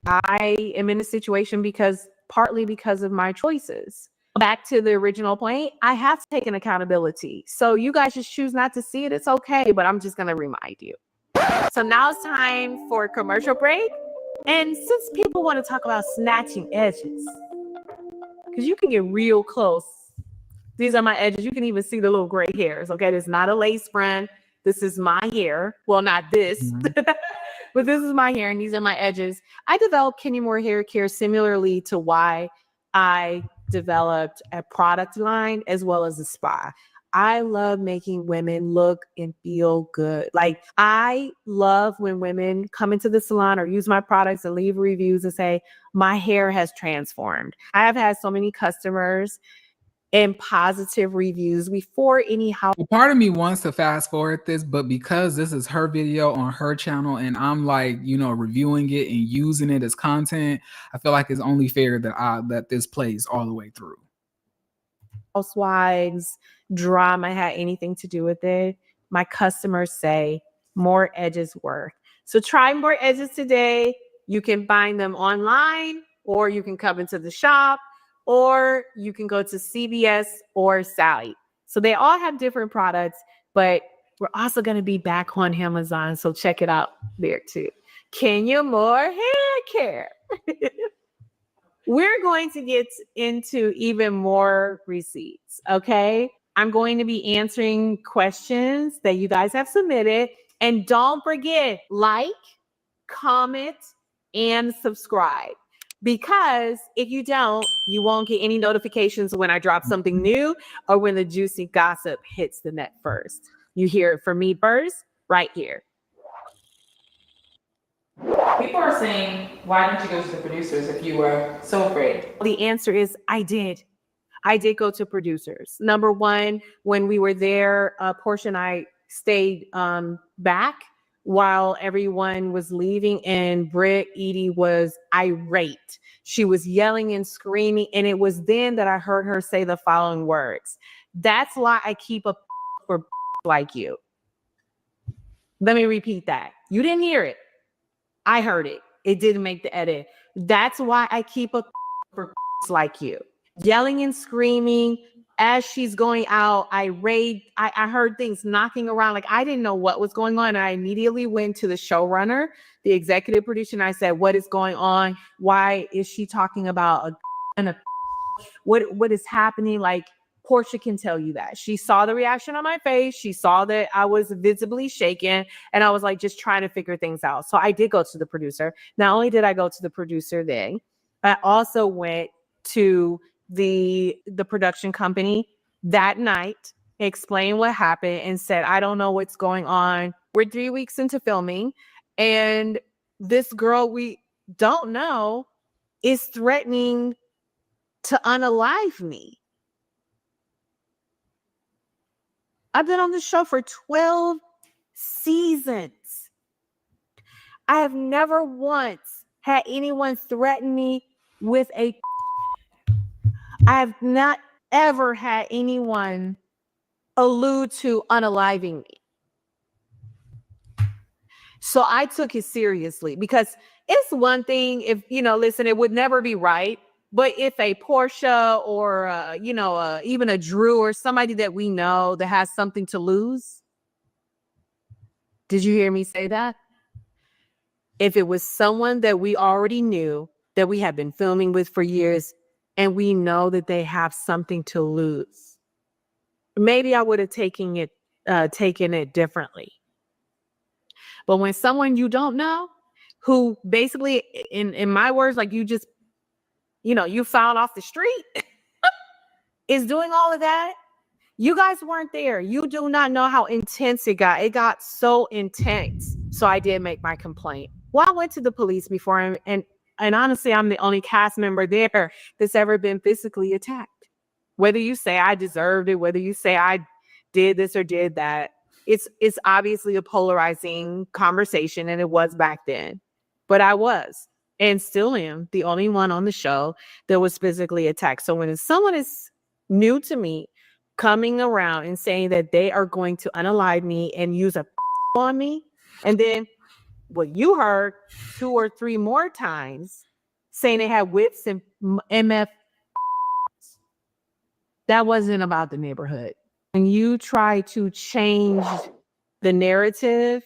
I am in a situation partly because of my choices. Back to the original point, I have taken accountability. So you guys just choose not to see it. It's okay, but I'm just going to remind you. So now it's time for a commercial break. And since people want to talk about snatching edges, because you can get real close. These are my edges. You can even see the little gray hairs. Okay, this is not a lace front. This is my hair. Well, not this, but this is my hair, and these are my edges. I developed Kenny Moore Hair Care similarly to why I developed a product line as well as a spa. I love making women look and feel good. Like, I love when women come into the salon or use my products and leave reviews and say, my hair has transformed. I have had so many customers and positive reviews before any house. Part of me wants to fast forward this, but because this is her video on her channel and I'm like, reviewing it and using it as content, I feel like it's only fair that this plays all the way through. Housewives drama had anything to do with it. My customers say more edges work. So try more edges today. You can find them online, or you can come into the shop, or you can go to CVS or Sally. So they all have different products, but we're also going to be back on Amazon. So check it out there too. Kenya Moore Hair Care. We're going to get into even more receipts, okay? I'm going to be answering questions that you guys have submitted. And don't forget, like, comment, and subscribe. Because if you don't, you won't get any notifications when I drop something new or when the juicy gossip hits the net first. You hear it from me first, right here. People are saying, why didn't you go to the producers if you were so afraid? The answer is I did. I did go to producers. Number one, when we were there, Portia and I stayed back while everyone was leaving, and Britt Edie was irate. She was yelling and screaming, and it was then that I heard her say the following words. That's why I keep a for like you. Let me repeat that. You didn't hear it. I heard it. It didn't make the edit. That's why I keep a for like you. Yelling and screaming as she's going out. I heard things knocking around. Like, I didn't know what was going on. I immediately went to the showrunner, the executive producer, and I said, what is going on? Why is she talking about what is happening? Like, Portia can tell you that. She saw the reaction on my face. She saw that I was visibly shaken, and I was like just trying to figure things out. So I did go to the producer. Not only did I go to the producer then, I also went to the production company that night, explained what happened, and said, I don't know what's going on. We're 3 weeks into filming, and this girl we don't know is threatening to unalive me. I've been on the show for 12 seasons. I have never once had anyone threaten me with a. I have not ever had anyone allude to unaliving me. So I took it seriously, because it's one thing if, listen, it would never be right. But if a Portia or, even a Drew or somebody that we know that has something to lose. Did you hear me say that? If it was someone that we already knew, that we have been filming with for years, and we know that they have something to lose, maybe I would have taken it differently. But when someone you don't know, who basically, in my words, like you just, you found off the street, is doing all of that. You guys weren't there. You do not know how intense it got. It got so intense. So I did make my complaint. Well, I went to the police before, and honestly, I'm the only cast member there that's ever been physically attacked. Whether you say I deserved it, whether you say I did this or did that, it's obviously a polarizing conversation, and it was back then. But I was, and still am, the only one on the show that was physically attacked. So when someone is new to me coming around and saying that they are going to unalive me and use a on me, and then what you heard 2 or 3 more times saying they had whips and MF, that wasn't about the neighborhood. When you try to change the narrative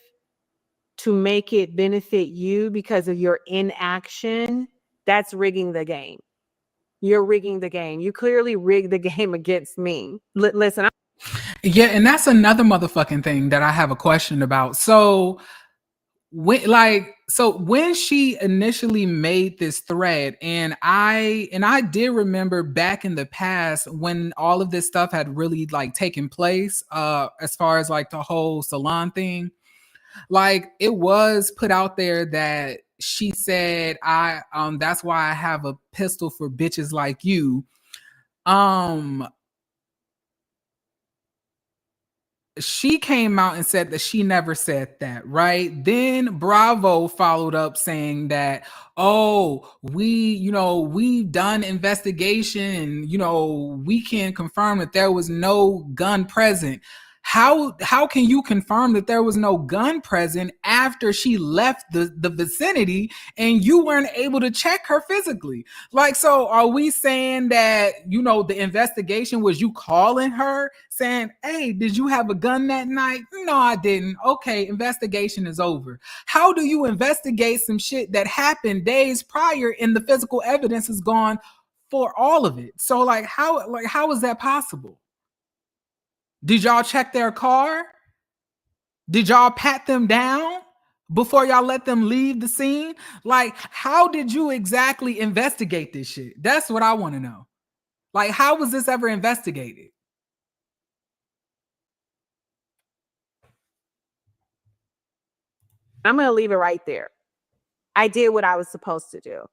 to make it benefit you because of your inaction, that's rigging the game. You're rigging the game. You clearly rigged the game against me. Listen. Yeah, and that's another motherfucking thing that I have a question about. So when she initially made this thread, and I did remember back in the past when all of this stuff had really like taken place, as far as like the whole Salon thing, like it was put out there that she said, that's why I have a pistol for bitches like you. She came out and said that she never said that, right? Then Bravo followed up saying that, we've done investigation, and, we can confirm that there was no gun present. How can you confirm that there was no gun present after she left the vicinity and you weren't able to check her physically? Like, so are we saying that, the investigation was you calling her saying, hey, did you have a gun that night? No, I didn't. Okay, investigation is over. How do you investigate some shit that happened days prior and the physical evidence is gone for all of it? So how is that possible? Did y'all check their car? Did y'all pat them down before y'all let them leave the scene? Like, how did you exactly investigate this shit? That's what I want to know. Like, how was this ever investigated? I'm going to leave it right there. I did what I was supposed to do.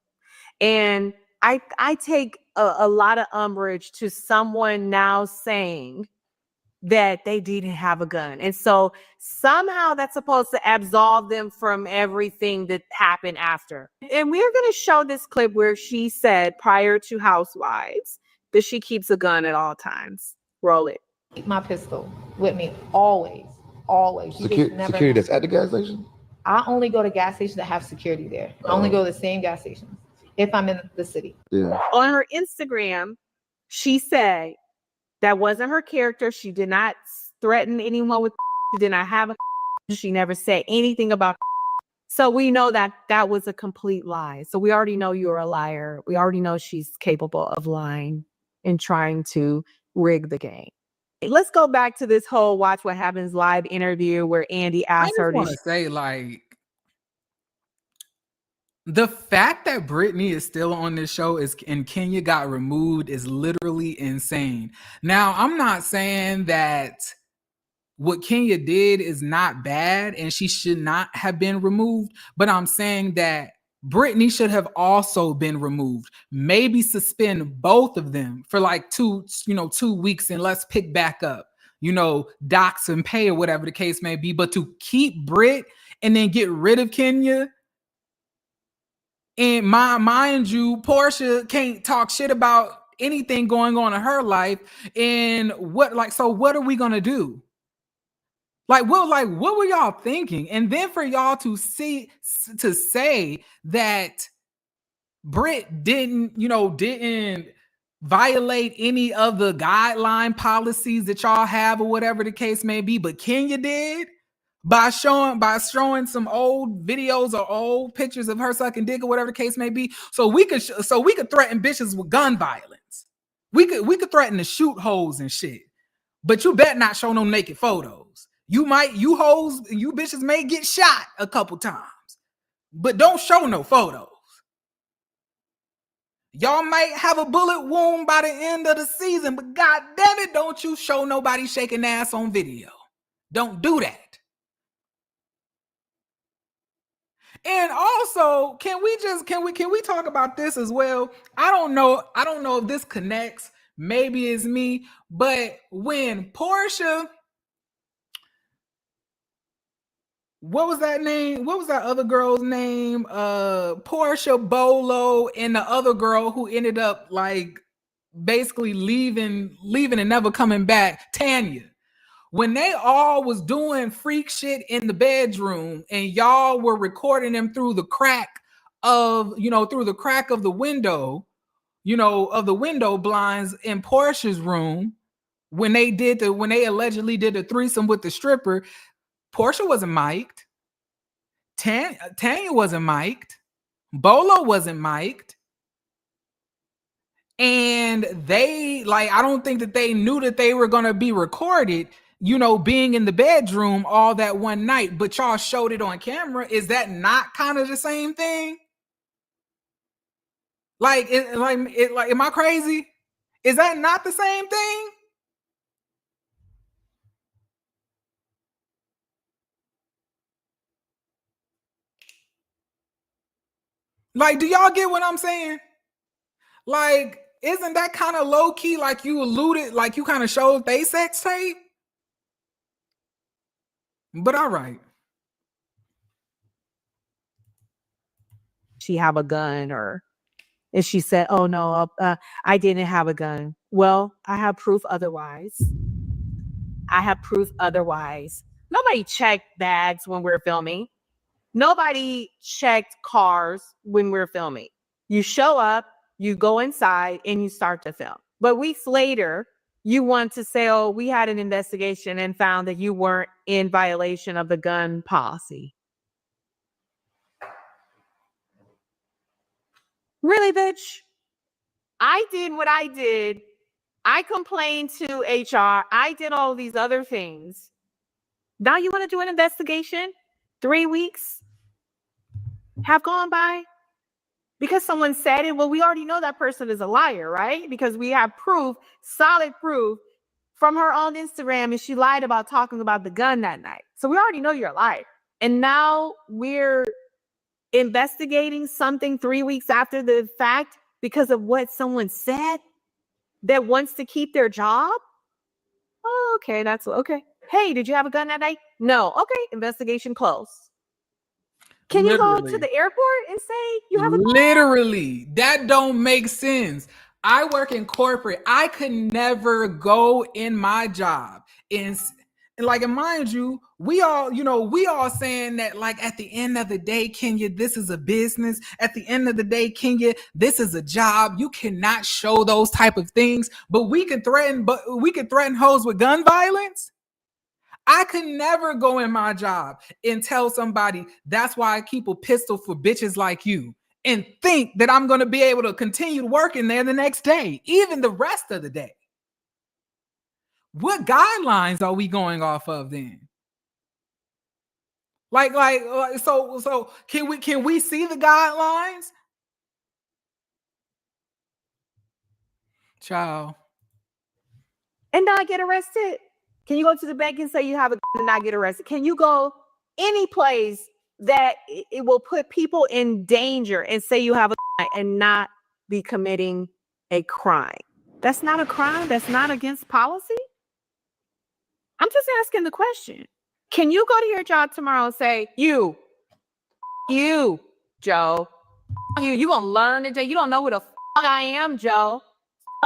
And I take a lot of umbrage to someone now saying that they didn't have a gun. And so somehow that's supposed to absolve them from everything that happened after. And we're going to show this clip where she said prior to Housewives that she keeps a gun at all times. Roll it. Keep my pistol with me always. Security that's at the gas station? I only go to gas stations that have security there. I only go to the same gas stations if I'm in the city. Yeah. On her Instagram, she said that wasn't her character. She did not threaten anyone with. She did not have a. She never said anything about. So we know that that was a complete lie. So we already know you're a liar. We already know she's capable of lying and trying to rig the game. Let's go back to this whole Watch What Happens Live interview where Andy asked her. I just want to say, like, the fact that Brittany is still on this show and Kenya got removed is literally insane. Now, I'm not saying that what Kenya did is not bad and she should not have been removed, but I'm saying that Brittany should have also been removed. Maybe suspend both of them for like 2 weeks and let's pick back up, docs and pay or whatever the case may be. But to keep Britt and then get rid of Kenya, and mind you, Portia can't talk shit about anything going on in her life. And what are we gonna do? Like, what were y'all thinking? And then for y'all to say that Britt didn't violate any of the guideline policies that y'all have or whatever the case may be, but Kenya did by showing some old videos or old pictures of her sucking dick or whatever the case may be. So we could threaten bitches with gun violence. We could threaten to shoot hoes and shit. But you better not show no naked photos. You bitches may get shot a couple times, but don't show no photos. Y'all might have a bullet wound by the end of the season, but god damn it, don't you show nobody shaking ass on video. Don't do that. And also, can we talk about this as well? I don't know if this connects. Maybe it's me, but when Portia, what was that name? What was that other girl's name? Portia, Bolo, and the other girl who ended up like basically leaving and never coming back, Tanya. When they all was doing freak shit in the bedroom and y'all were recording them through the crack of the window, of the window blinds in Portia's room, when they allegedly did the threesome with the stripper, Portia wasn't mic'd. Tanya wasn't mic'd. Bolo wasn't mic'd. And they, I don't think that they knew that they were going to be recorded, being in the bedroom all that one night, but y'all showed it on camera. Is that not kind of the same thing? Am I crazy? Is that not the same thing? Do y'all get what I'm saying? Isn't that kind of low key? You alluded, you kind of showed they sex tape? But all right. She have a gun and she said, oh no, I didn't have a gun. Well, I have proof otherwise. Nobody checked bags when we're filming. Nobody checked cars when we're filming. You show up, you go inside, and you start to film. But weeks later, you want to say, oh, we had an investigation and found that you weren't in violation of the gun policy. Really, bitch? I did what I did. I complained to HR. I did all these other things. Now you want to do an investigation? 3 weeks? have gone by? Because someone said it? Well, we already know that person is a liar, right? Because we have proof, solid proof from her on Instagram, and she lied about talking about the gun that night. So we already know you're a liar. And now we're investigating something 3 weeks after the fact because of what someone said that wants to keep their job? Oh, okay, that's okay. Hey, did you have a gun that night? No. Okay, investigation closed. Can you go to the airport and say you have a gun? Literally, that don't make sense. I work in corporate. I could never go in my job and like, and mind you, we all saying that, like, at the end of the day, Kenya, this is a business. At the end of the day, Kenya, this is a job. You cannot show those type of things, but we can threaten hoes with gun violence. I could never go in my job and tell somebody that's why I keep a pistol for bitches like you and think that I'm going to be able to continue working there the next day, even the rest of the day. What guidelines are we going off of then? So can we see the guidelines? Child. And not get arrested? Can you go to the bank and say you have a gun and not get arrested? Can you go any place that it will put people in danger and say you have a gun and not be committing a crime? That's not a crime. That's not against policy. I'm just asking the question. Can you go to your job tomorrow and say, you, Joe, you gonna learn today? You don't know who the I am, Joe.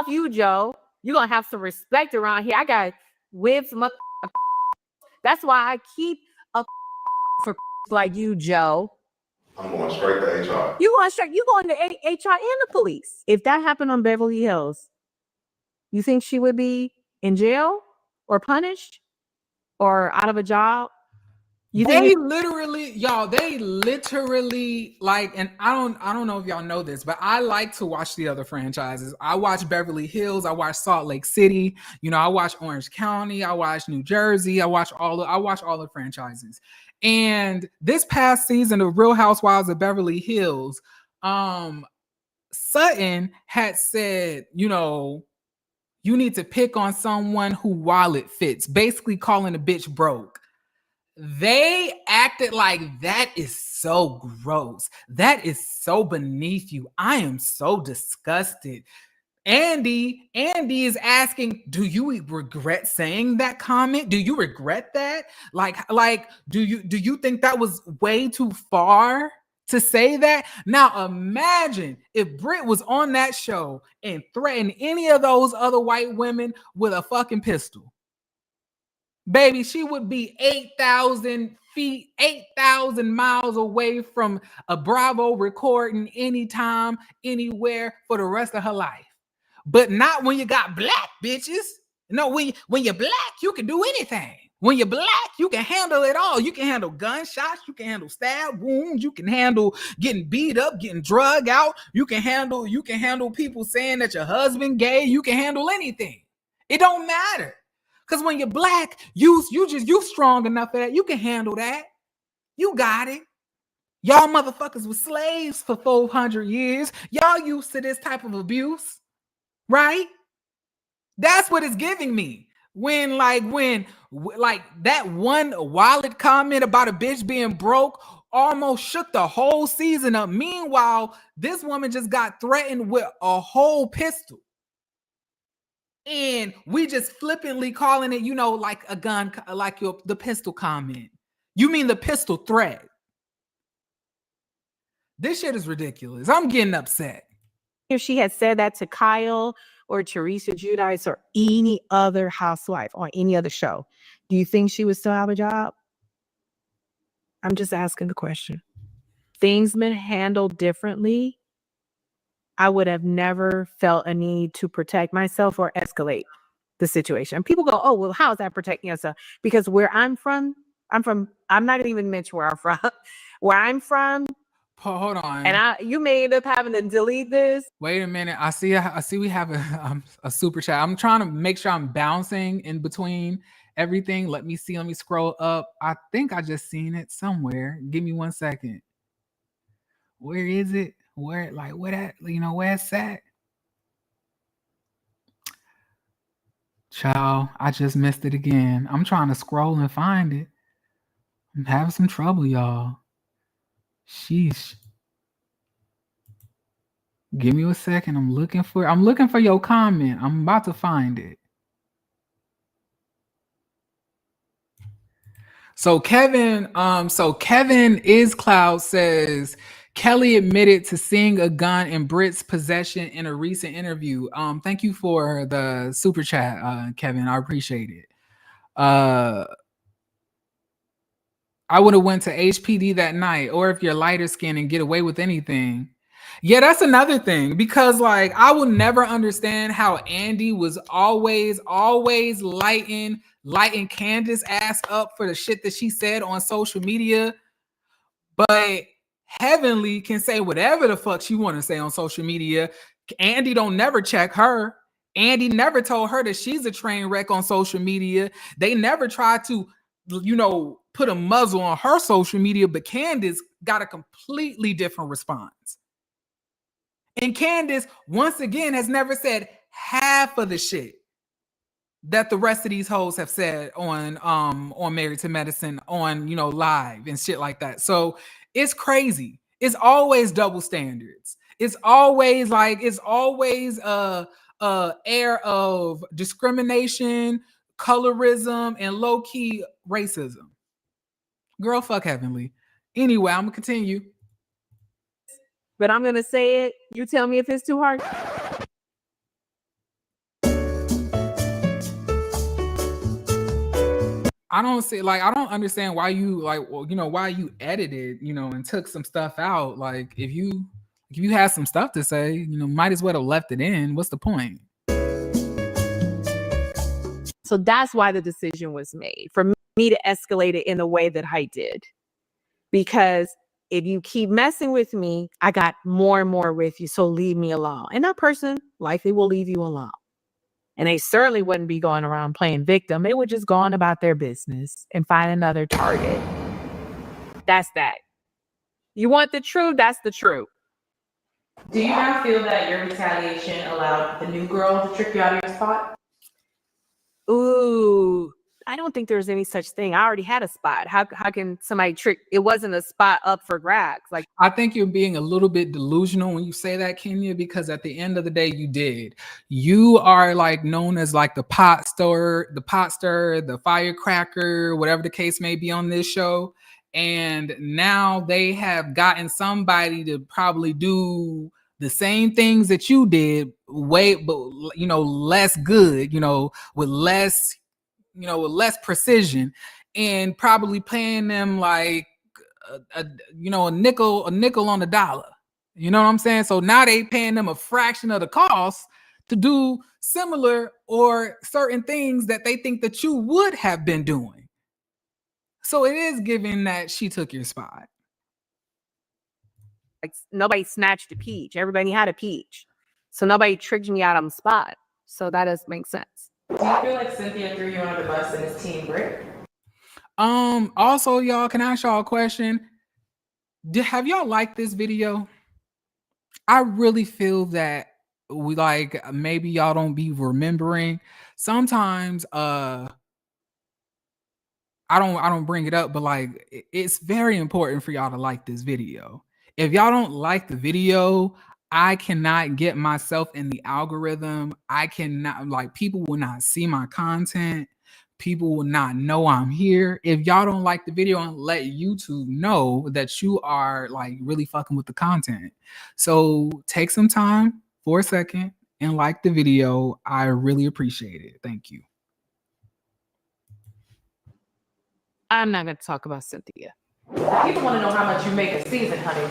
F you, Joe. You're gonna have some respect around here. I got whips. That's why I keep a for like you, Joe. I'm going straight to HR. You going to HR and the police. If that happened on Beverly Hills, you think she would be in jail or punished or out of a job? They literally, like, and I don't know if y'all know this, but I like to watch the other franchises. I watch Beverly Hills, I watch Salt Lake City, I watch Orange County, I watch New Jersey, I watch all the franchises. And this past season of Real Housewives of Beverly Hills, Sutton had said, you need to pick on someone who wallet fits, basically calling a bitch broke. They acted like that is so gross. That is so beneath you. I am so disgusted. Andy is asking, do you regret saying that comment? Do you regret that? Like, do you think that was way too far to say that? Now imagine if Britt was on that show and threatened any of those other white women with a fucking pistol. Baby, she would be 8,000 feet, 8,000 miles away from a Bravo recording anytime, anywhere for the rest of her life. But not when you got black bitches. No, when you're black, you can do anything. When you're black, you can handle it all. You can handle gunshots. You can handle stab wounds. You can handle getting beat up, getting drugged out. You can handle people saying that your husband gay. You can handle anything. It don't matter. Because when you're black, you strong enough for that. You can handle that. You got it. Y'all motherfuckers were slaves for 400 years. Y'all used to this type of abuse, right? That's what it's giving me. When that one wallet comment about a bitch being broke almost shook the whole season up. Meanwhile, this woman just got threatened with a whole pistol. And we just flippantly calling it, like a gun, like the pistol comment. You mean the pistol threat? This shit is ridiculous. I'm getting upset. If she had said that to Kyle or Teresa Giudice or any other housewife on any other show, do you think she would still have a job? I'm just asking the question. Things been handled differently. I would have never felt a need to protect myself or escalate the situation. And people go, oh, well, how is that protecting yourself? Because where I'm not even mention where I'm from. Where I'm from. Hold on. And you may end up having to delete this. Wait a minute. I see we have a super chat. I'm trying to make sure I'm bouncing in between everything. Let me see. Let me scroll up. I think I just seen it somewhere. Give me 1 second. Where is it? Where that, where it's at? Child, I just missed it again. I'm trying to scroll and find it. I'm having some trouble, y'all. Sheesh. Give me a second. I'm looking for your comment. I'm about to find it. So Kevin is Cloud says Kelly admitted to seeing a gun in Britt's possession in a recent interview. Thank you for the super chat, Kevin. I appreciate it. I would have went to HPD that night, or if you're lighter skinned and get away with anything. Yeah, that's another thing, because like I will never understand how Andy was always lighting Candace ass up for the shit that she said on social media, but Heavenly can say whatever the fuck she want to say on social media. Andy don't never check her. Andy never told her that she's a train wreck on social media. They never tried to, put a muzzle on her social media, but Candace got a completely different response. And Candace, once again, has never said half of the shit that the rest of these hoes have said on Married to Medicine, on live and shit like that. So it's crazy. It's always double standards. It's always air of discrimination, colorism, and low-key racism. Girl, fuck Heavenly. Anyway, I'm gonna continue. But I'm gonna say it. You tell me if it's too hard. I don't understand why you why you edited, and took some stuff out. Like if you had some stuff to say, might as well have left it in. What's the point? So that's why the decision was made for me to escalate it in the way that I did. Because if you keep messing with me, I got more and more with you. So leave me alone. And that person likely will leave you alone. And they certainly wouldn't be going around playing victim. They would just go on about their business and find another target. That's that. You want the truth? That's the truth. Do you now feel that your retaliation allowed the new girl to trick you out of your spot? Ooh, I don't think there's any such thing. I already had a spot. How can somebody trick? It wasn't a spot up for grabs. Like, I think you're being a little bit delusional when you say that, Kenya, because at the end of the day, you did. You are known as the pot stirrer, the firecracker, whatever the case may be on this show. And now they have gotten somebody to probably do the same things that you did, less good, with less precision, and probably paying them a nickel on the dollar. You know what I'm saying? So now they paying them a fraction of the cost to do similar or certain things that they think that you would have been doing. So it is giving that she took your spot. Nobody snatched a peach. Everybody had a peach. So nobody tricked me out on the spot. So that does make sense. Do you feel like Cynthia threw you under the bus and is Team Britt? Also, y'all, can I ask y'all a question? Have y'all liked this video? I really feel that maybe y'all don't be remembering. Sometimes I don't bring it up, but it's very important for y'all to like this video. If y'all don't like the video, I cannot get myself in the algorithm. I cannot, people will not see my content. People will not know I'm here. If y'all don't like the video, and let YouTube know that you are really fucking with the content. So take some time for a second and like the video. I really appreciate it. Thank you. I'm not going to talk about Cynthia. People want to know how much you make a season, honey.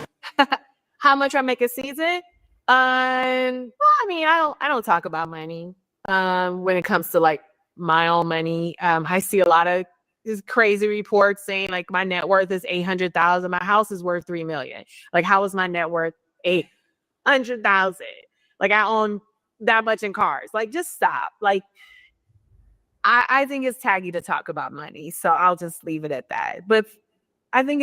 How much I make a season? I don't talk about money. When it comes to my own money, I see a lot of crazy reports saying my net worth is $800,000. My house is worth $3 million. How is my net worth $800,000? I own that much in cars. Just stop. I think it's taggy to talk about money, so I'll just leave it at that. But I think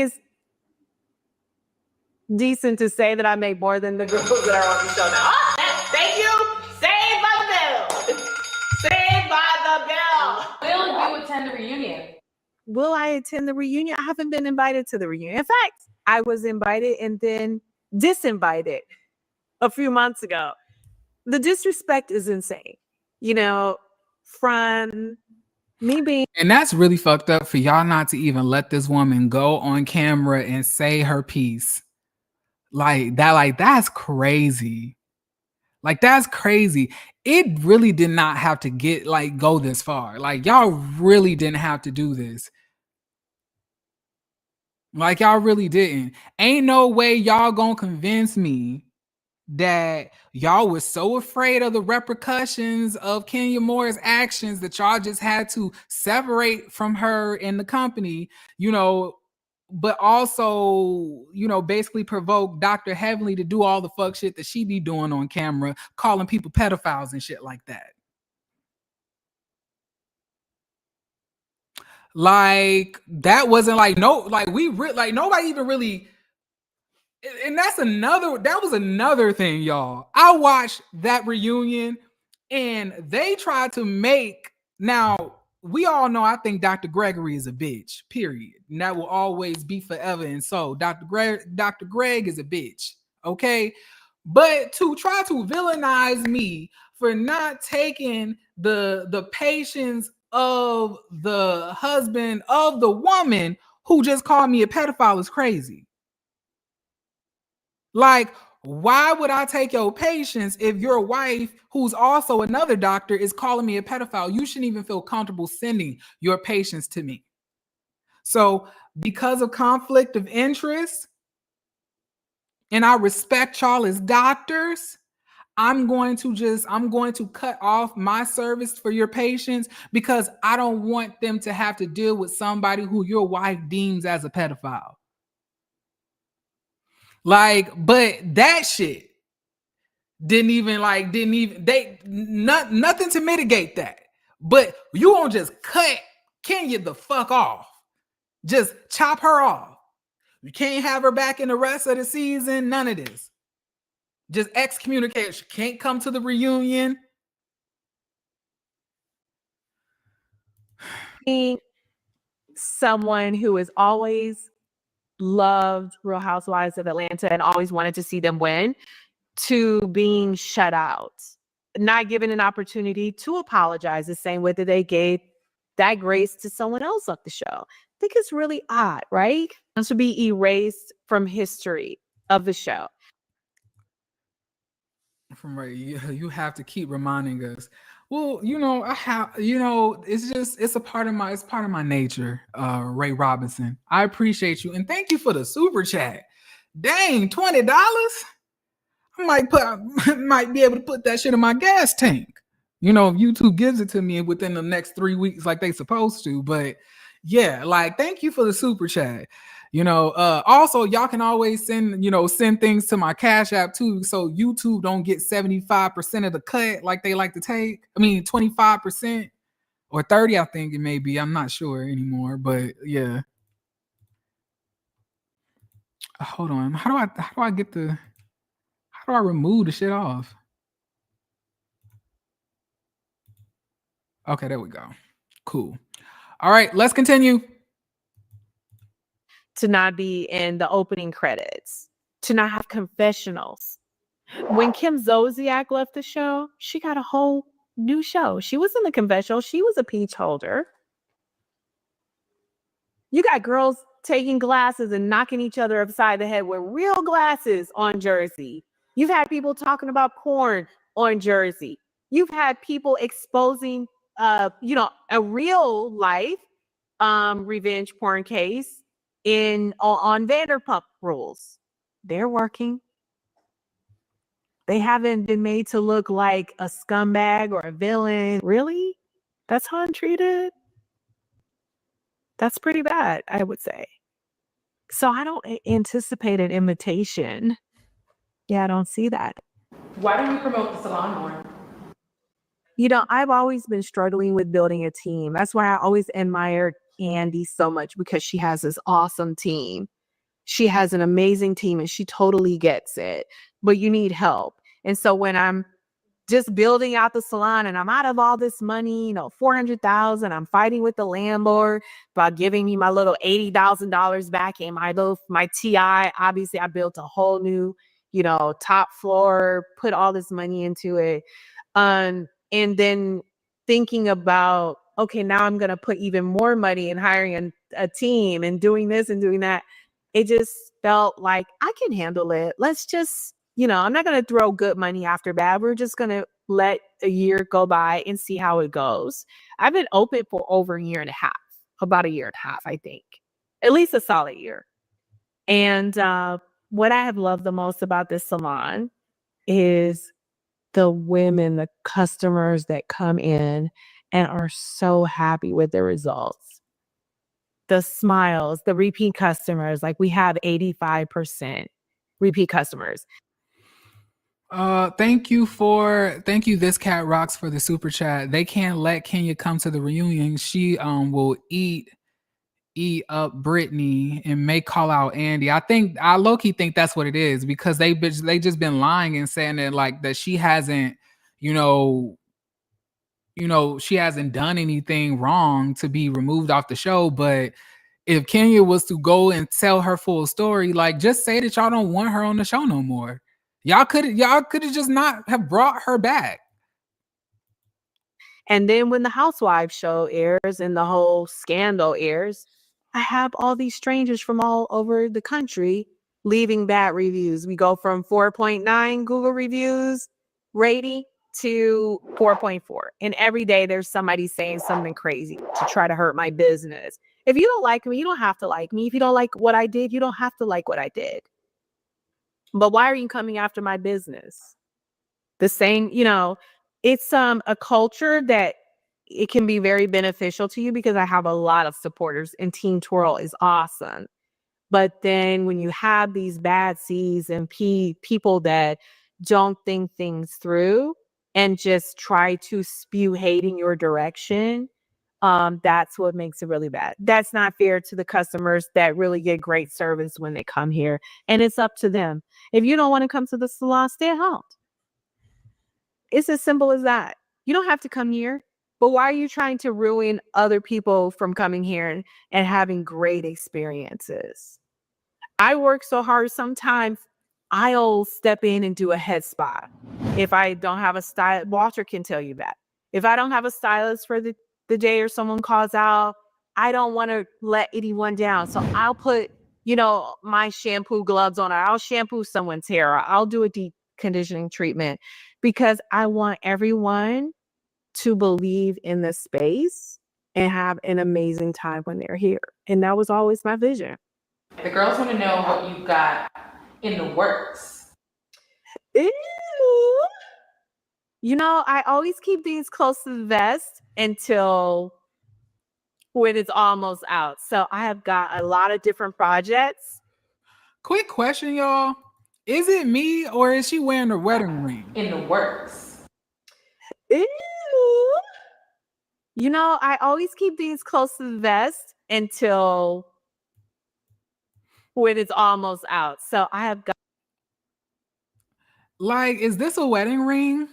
decent to say that I make more than the girls that are on the show now. Oh, thank you. Saved by the bell. Saved by the bell. Will you attend the reunion? Will I attend the reunion? I haven't been invited to the reunion. In fact, I was invited and then disinvited a few months ago. The disrespect is insane. You know, from me being... And that's really fucked up for y'all not to even let this woman go on camera and say her piece. Like that's crazy. Like, that's crazy. It really did not have to go this far. Like, y'all really didn't have to do this. Like, y'all really didn't. Ain't no way y'all gonna convince me that y'all was so afraid of the repercussions of Kenya Moore's actions that y'all just had to separate from her in the company, you know, but also, you know, basically provoke Dr. Heavenly to do all the fuck shit that she be doing on camera, calling people pedophiles and shit like that. Like, that wasn't like, nobody even really, and that was another thing, y'all. I watched that reunion and they tried to make, now, we all know I think Dr. Gregory is a bitch, period. And that will always be forever. And so Dr. Greg is a bitch, okay? But to try to villainize me for not taking the patience of the husband of the woman who just called me a pedophile is crazy. Like, why would I take your patience if your wife, who's also another doctor, is calling me a pedophile? You shouldn't even feel comfortable sending your patients to me. So because of conflict of interest, and I respect y'all as doctors, I'm going to cut off my service for your patients because I don't want them to have to deal with somebody who your wife deems as a pedophile. Like, but that shit nothing to mitigate that. But you won't just cut Kenya the fuck off. Just chop her off. You can't have her back in the rest of the season. None of this. Just excommunicate. She can't come to the reunion. Being someone who has always loved Real Housewives of Atlanta and always wanted to see them win, to being shut out, not given an opportunity to apologize the same way that they gave that grace to someone else off the show. I think it's really odd, right? And to be erased from history of the show. From right, you have to keep reminding us. Well, you know, it's a part of my nature. Ray Robinson, I appreciate you and thank you for the super chat. Dang, $20. I might be able to put that shit in my gas tank. You know, if YouTube gives it to me within the next 3 weeks, like they supposed to. But yeah, like, thank you for the super chat. You know, also y'all can always send things to my Cash App too, so YouTube don't get 75% of the cut like they like to take. I mean, 25% or 30, I think it may be. I'm not sure anymore, but yeah. Hold on, how do I remove the shit off? Okay, there we go. Cool. All right, let's continue. To not be in the opening credits, to not have confessionals. When Kim Zolciak left the show, she got a whole new show. She was in the confessional. She was a peach holder. You got girls taking glasses and knocking each other upside the head with real glasses on Jersey. You've had people talking about porn on Jersey. You've had people exposing, a real life revenge porn case on Vanderpump Rules. They're working. They haven't been made to look like a scumbag or a villain. Really? That's how I'm treated? That's pretty bad, I would say. So I don't anticipate an imitation. Yeah, I don't see that. Why don't we promote the Salon more? You know, I've always been struggling with building a team. That's why I always admire Andy so much, because she has this awesome team. She has an amazing team and she totally gets it, but you need help. And so when I'm just building out the salon and I'm out of all this money, you know, 400,000, I'm fighting with the landlord about giving me my little $80,000 back in my TI. Obviously, I built a whole new, you know, top floor, put all this money into it. And then thinking about, okay, now I'm going to put even more money in hiring a team and doing this and doing that. It just felt like I can handle it. Let's just, you know, I'm not going to throw good money after bad. We're just going to let a year go by and see how it goes. I've been open for over a year and a half, about a year and a half, I think, at least a solid year. And what I have loved the most about this salon is the women, the customers that come in and are so happy with the results. The smiles, the repeat customers, like we have 85% repeat customers. Thank you, This Cat Rocks, for the super chat. They can't let Kenya come to the reunion. She will eat up Brittany and may call out Andy. I low-key think that's what it is, because they just been lying and saying that, like, that she hasn't, you know, she hasn't done anything wrong to be removed off the show. But if Kenya was to go and tell her full story, like, just say that y'all don't want her on the show no more. Y'all could have just not have brought her back. And then when the Housewives show airs and the whole scandal airs, I have all these strangers from all over the country leaving bad reviews. We go from 4.9 Google reviews rating to 4.4. And every day there's somebody saying something crazy to try to hurt my business. If you don't like me, you don't have to like me. If you don't like what I did, you don't have to like what I did. But why are you coming after my business? The same, you know, it's a culture that it can be very beneficial to you, because I have a lot of supporters and Team Twirl is awesome. But then when you have these bad C's and people that don't think things through and just try to spew hate in your direction, that's what makes it really bad. That's not fair to the customers that really get great service when they come here. And it's up to them. If you don't want to come to the salon, stay at home. It's as simple as that. You don't have to come here, but why are you trying to ruin other people from coming here and having great experiences? I work so hard, sometimes I'll step in and do a head spa. If I don't have a stylist, Walter can tell you that. If I don't have a stylist for the day or someone calls out, I don't want to let anyone down. So I'll put, you know, my shampoo gloves on. I'll shampoo someone's hair. I'll do a deep conditioning treatment, because I want everyone to believe in the space and have an amazing time when they're here. And that was always my vision. The girls want to know what you got in the works. Ew. You know, I always keep things close to the vest until when it's almost out. So I have got a lot of different projects. Quick question, y'all. Is it me, or is she wearing a wedding ring? In the works. Ew. You know, I always keep things close to the vest until when it's almost out. So I have got. Like, is this a wedding ring?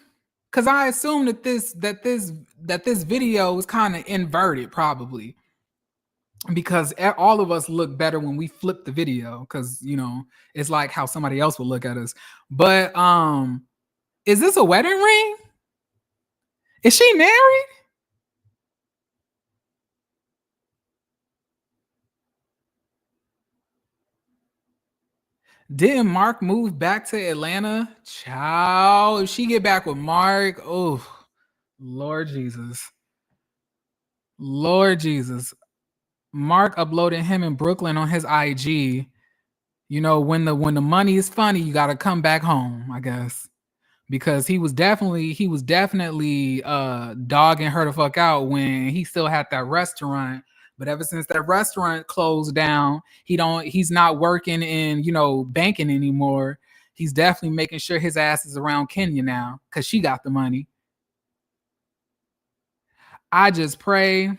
Because I assume that this video is kind of inverted, probably, because all of us look better when we flip the video, because, you know, it's like how somebody else will look at us. But is this a wedding ring? Is she married? Didn't Mark move back to Atlanta? Ciao. If she get back with Mark, oh, Lord Jesus. Lord Jesus. Mark uploaded him in Brooklyn on his IG. You know, when the money is funny, you got to come back home, I guess. Because he was definitely dogging her the fuck out when he still had that restaurant. But ever since that restaurant closed down, he's not working in, you know, banking anymore. He's definitely making sure his ass is around Kenya now, because she got the money. I just pray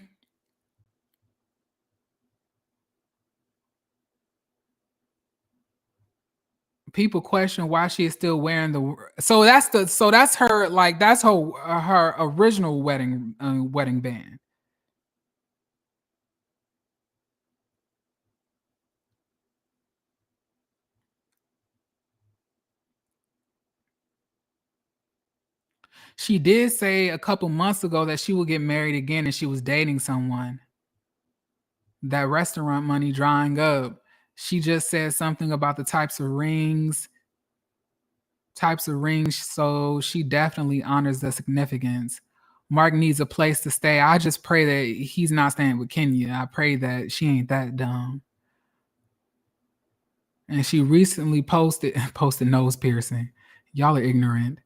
People question why she is still wearing the. So that's her, like, that's her original wedding band. She did say a couple months ago that she will get married again and she was dating someone. That restaurant money drying up. She just said something about the types of rings. So she definitely honors the significance. Mark needs a place to stay. I just pray that he's not staying with Kenya. I pray that she ain't that dumb. And she recently posted nose piercing. Y'all are ignorant.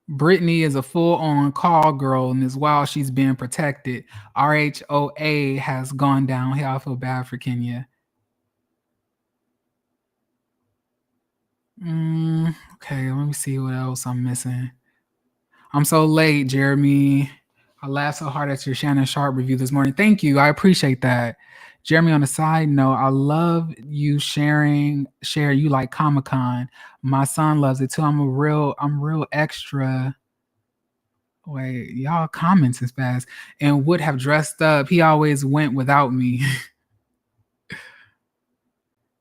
Brittany is a full-on call girl, and is while she's being protected. RHOA has gone downhill. I feel bad for Kenya. Okay, let me see what else I'm missing. I'm so late, Jeremy. I laughed so hard at your Shannon Sharp review this morning. Thank you. I appreciate that. Jeremy, on a side note, I love you share you like Comic-Con. My son loves it too. I'm real extra. Wait, y'all comments is fast. And would have dressed up. He always went without me.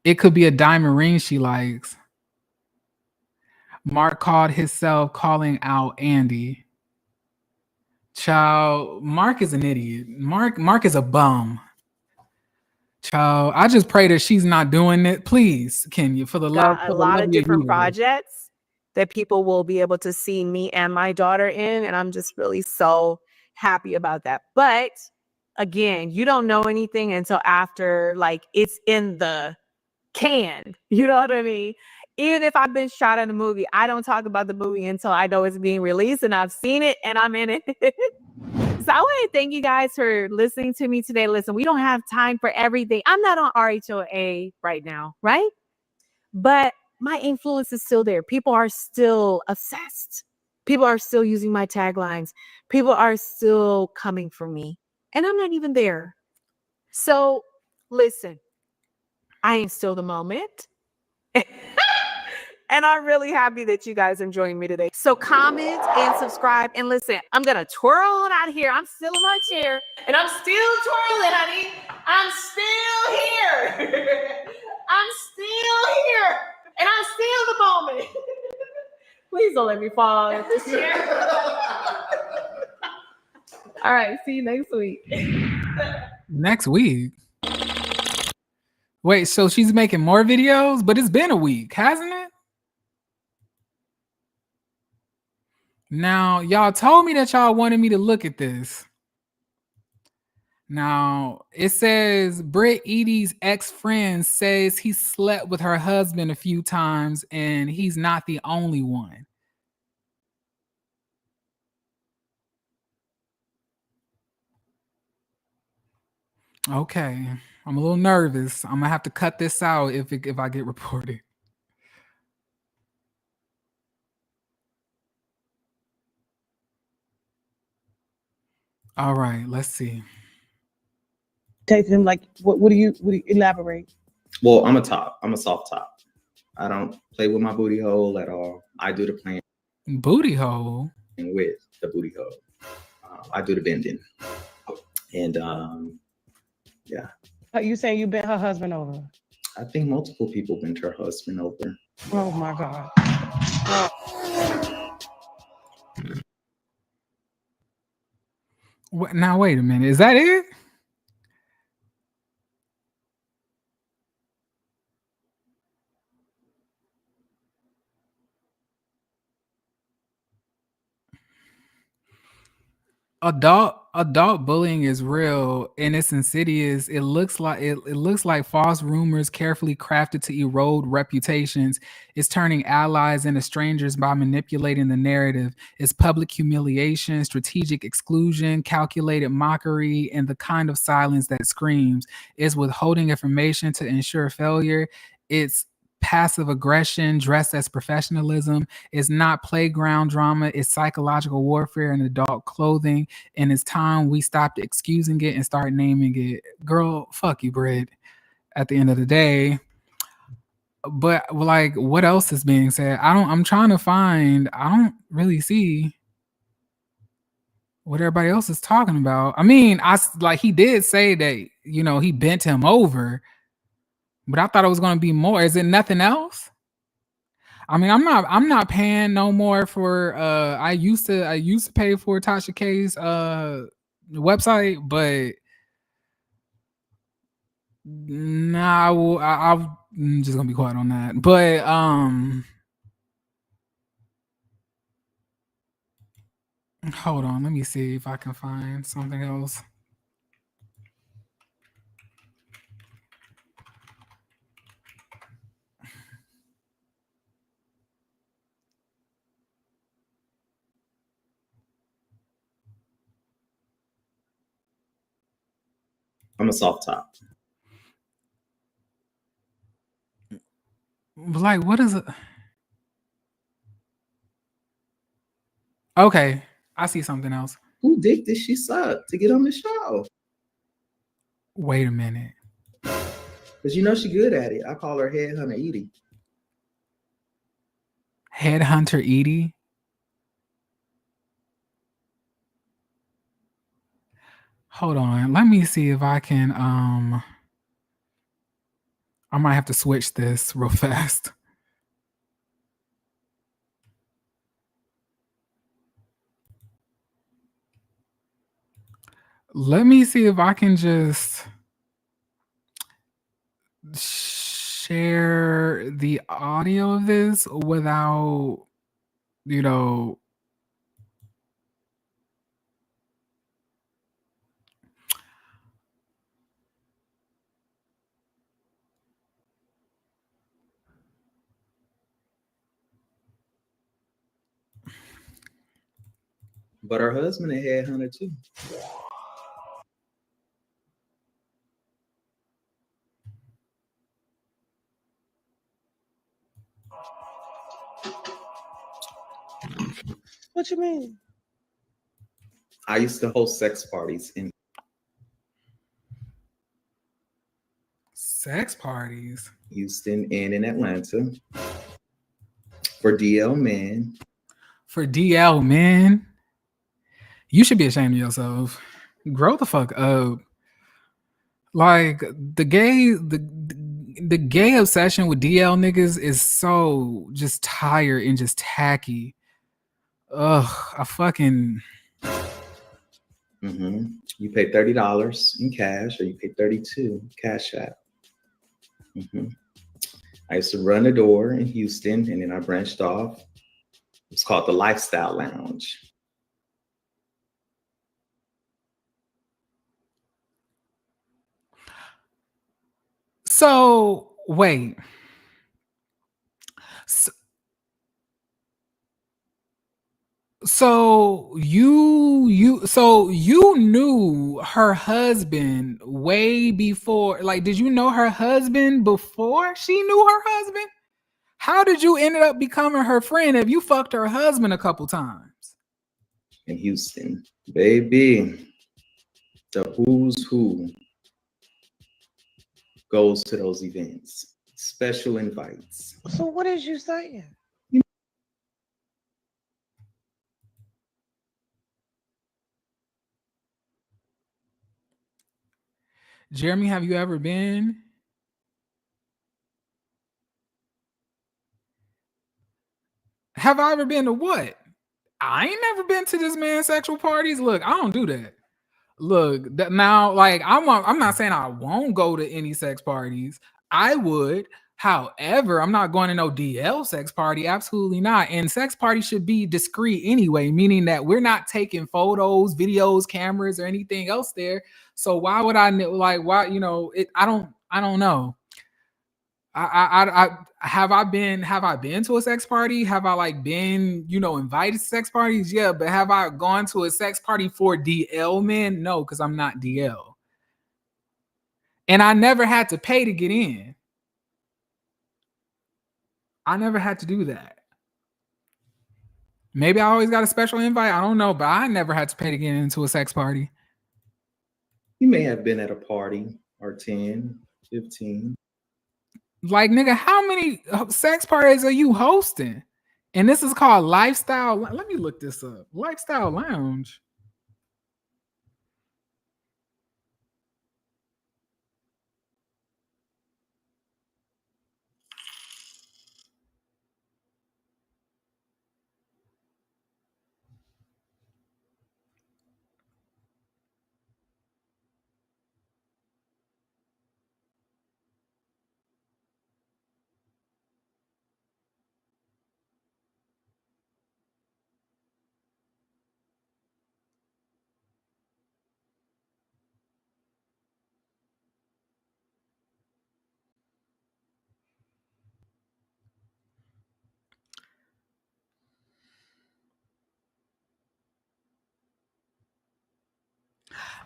It could be a diamond ring she likes. Mark called himself calling out Andy. Child, Mark is an idiot. Mark is a bum. Child, I just pray that she's not doing it. Please, Kenya, for the love. Got a lot of different projects that people will be able to see me and my daughter in, and I'm just really so happy about that. But again, you don't know anything until after, like, it's in the can. You know what I mean? Even if I've been shot in a movie, I don't talk about the movie until I know it's being released and I've seen it and I'm in it. So I want to thank you guys for listening to me today. Listen, we don't have time for everything. I'm not on RHOA right now, right? But my influence is still there. People are still obsessed. People are still using my taglines. People are still coming for me. And I'm not even there. So listen, I am still the moment. And I'm really happy that you guys are joining me today. So comment and subscribe. And listen, I'm going to twirl it out here. I'm still in my chair. And I'm still twirling, honey. I'm still here. I'm still here. And I'm still the moment. Please don't let me fall out of this chair. All right. See you next week. Next week? Wait, so she's making more videos? But it's been a week, hasn't it? Now, y'all told me that y'all wanted me to look at this. Now, it says Britt Edie's ex-friend says he slept with her husband a few times and he's not the only one. Okay, I'm a little nervous. I'm gonna have to cut this out if I get reported. All right, let's see. Taste him like what do you elaborate? Well, I'm a soft top. I don't play with my booty hole at all. I do the playing. Booty hole? With the booty hole. I do the bending. And yeah. Are you saying you bent her husband over? I think multiple people bent her husband over. Oh my God. Now, wait a minute. Is that it? Adult bullying is real and it's insidious. It looks like false rumors carefully crafted to erode reputations. It's turning allies into strangers by manipulating the narrative. It's public humiliation, strategic exclusion, calculated mockery, and the kind of silence that screams. It's withholding information to ensure failure. It's passive aggression dressed as professionalism. Is not playground drama. It's psychological warfare in adult clothing. And it's time we stopped excusing it and start naming it. Girl, fuck you, Britt. at the end of the day. But like, what else is being said? I'm trying to find, I don't really see what everybody else is talking about. I mean, he did say that, you know, he bent him over, but I thought it was going to be more. Is it nothing else? I mean, I'm not paying no more for, I used to pay for Tasha K's, website, but nah, I'm just gonna be quiet on that. But hold on, let me see if I can find something else. I'm a soft top. Like, what is it? Okay, I see something else. Who dick did she suck to get on the show? Wait a minute. Because you know she good at it. I call her Headhunter Edie. Headhunter Edie? Hold on. Let me see if I can, I might have to switch this real fast. Let me see if I can just share the audio of this without, you know, But her husband a headhunter too. What you mean? I used to host sex parties in sex parties. Houston and in Atlanta for DL men. For DL men, you should be ashamed of yourself. Grow the fuck up. Like the gay obsession with DL niggas is so just tired and just tacky. Ugh, I fucking. Mm-hmm. You pay $30 in cash, or you pay $32 Cashapp. Mm-hmm. I used to run a door in Houston, and then I branched off. It's called the Lifestyle Lounge. So wait. So you knew her husband way before, like, did you know her husband before she knew her husband? How did you end up becoming her friend if you fucked her husband a couple times? In Houston, baby, the who's who goes to those events. Special invites. So what is you saying? Jeremy, have you ever been? Have I ever been to what? I ain't never been to this man's sexual parties. Look, I don't do that. Look, now, like, I'm not saying I won't go to any sex parties. I would. However, I'm not going to no DL sex party. Absolutely not. And sex parties should be discreet anyway, meaning that we're not taking photos, videos, cameras, or anything else there. So why would I, like, why, you know, I don't know. Have I been to a sex party? Have I, like, been, you know, invited to sex parties? Yeah, but have I gone to a sex party for DL men? No, because I'm not DL. And I never had to pay to get in. I never had to do that. Maybe I always got a special invite. I don't know, but I never had to pay to get into a sex party. You may have been at a party or 10. 15. Like, nigga, how many sex parties are you hosting? And this is called Lifestyle. Let me look this up. Lifestyle Lounge.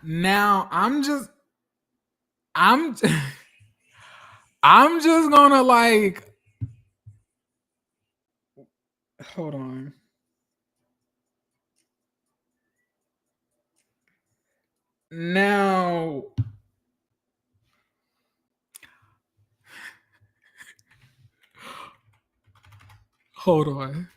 Now I'm just gonna like, hold on. Now hold on.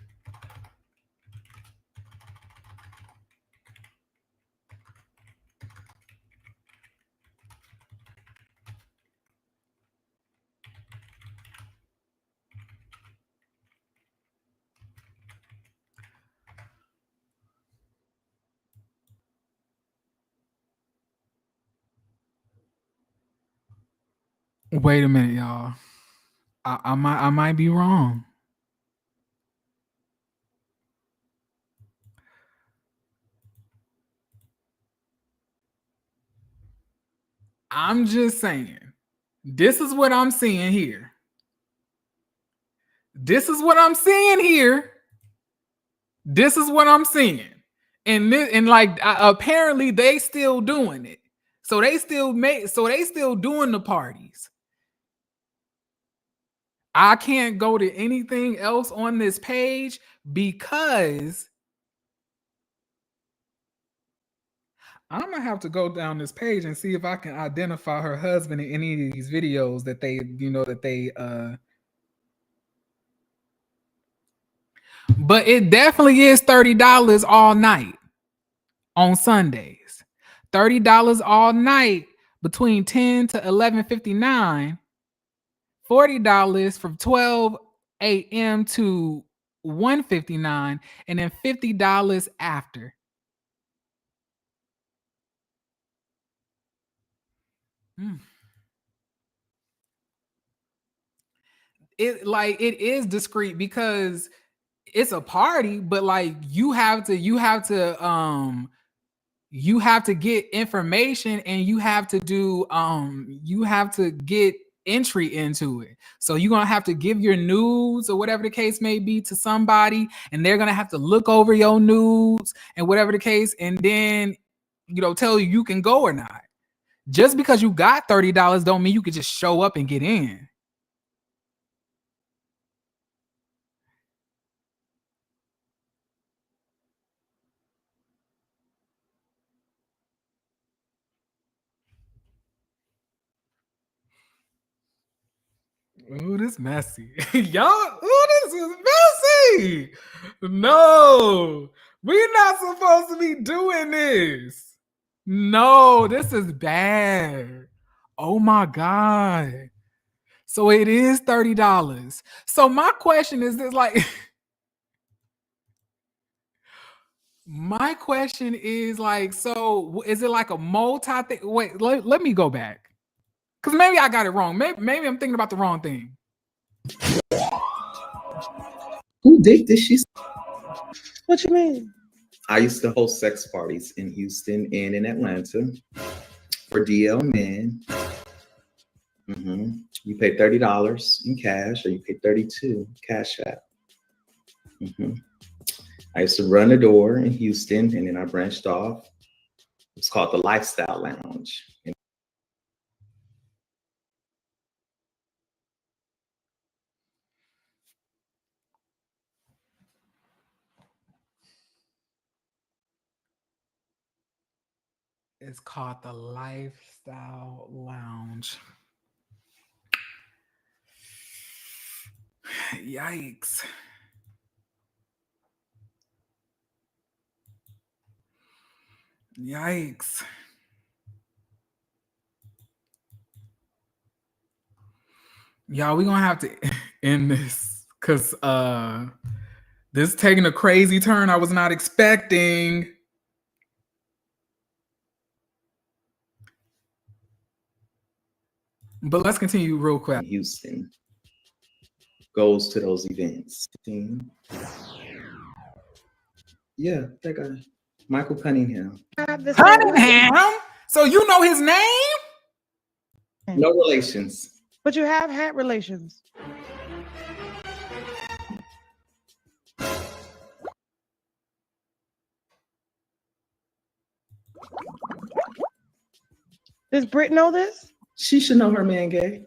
Wait a minute, y'all. I might be wrong. I'm just saying. This is what I'm seeing here. This is what I'm seeing here. This is what I'm seeing. And like apparently they still doing it. So they still doing the parties. I can't go to anything else on this page because I'm gonna have to go down this page and see if I can identify her husband in any of these videos that they, but it definitely is $30 all night on Sundays. $30 all night between 10 to 11:59. $40 from 12 a.m. to 1:59, and then $50 after. It is discreet because it's a party, but like you have to get information, and you have to get entry into it. So you're gonna have to give your nudes or whatever the case may be to somebody, and they're gonna have to look over your nudes and whatever the case, and then tell you can go or not. Just because you got $30 don't mean you could just show up and get in. Ooh, this messy. Y'all, ooh, this is messy. No, we're not supposed to be doing this. No, this is bad. Oh my God. So it is $30. So my question is this, like, my question is like, so is it like a multi thing? Wait, let me go back. Because maybe I got it wrong. Maybe I'm thinking about the wrong thing. Who date did she? What you mean? I used to host sex parties in Houston and in Atlanta for DL men. You pay $30 in cash, or you pay $32 Cashapp. I used to run the door in Houston, and then I branched off. It's called the Lifestyle Lounge. It's called the Lifestyle Lounge. Yikes. Yikes. Y'all, we're gonna have to end this because this is taking a crazy turn I was not expecting. But let's continue real quick. Houston goes to those events. Yeah, that guy, Michael Cunningham. Cunningham? So you know his name? No relations. But you have had relations. Does Britt know this? She should know her man gay.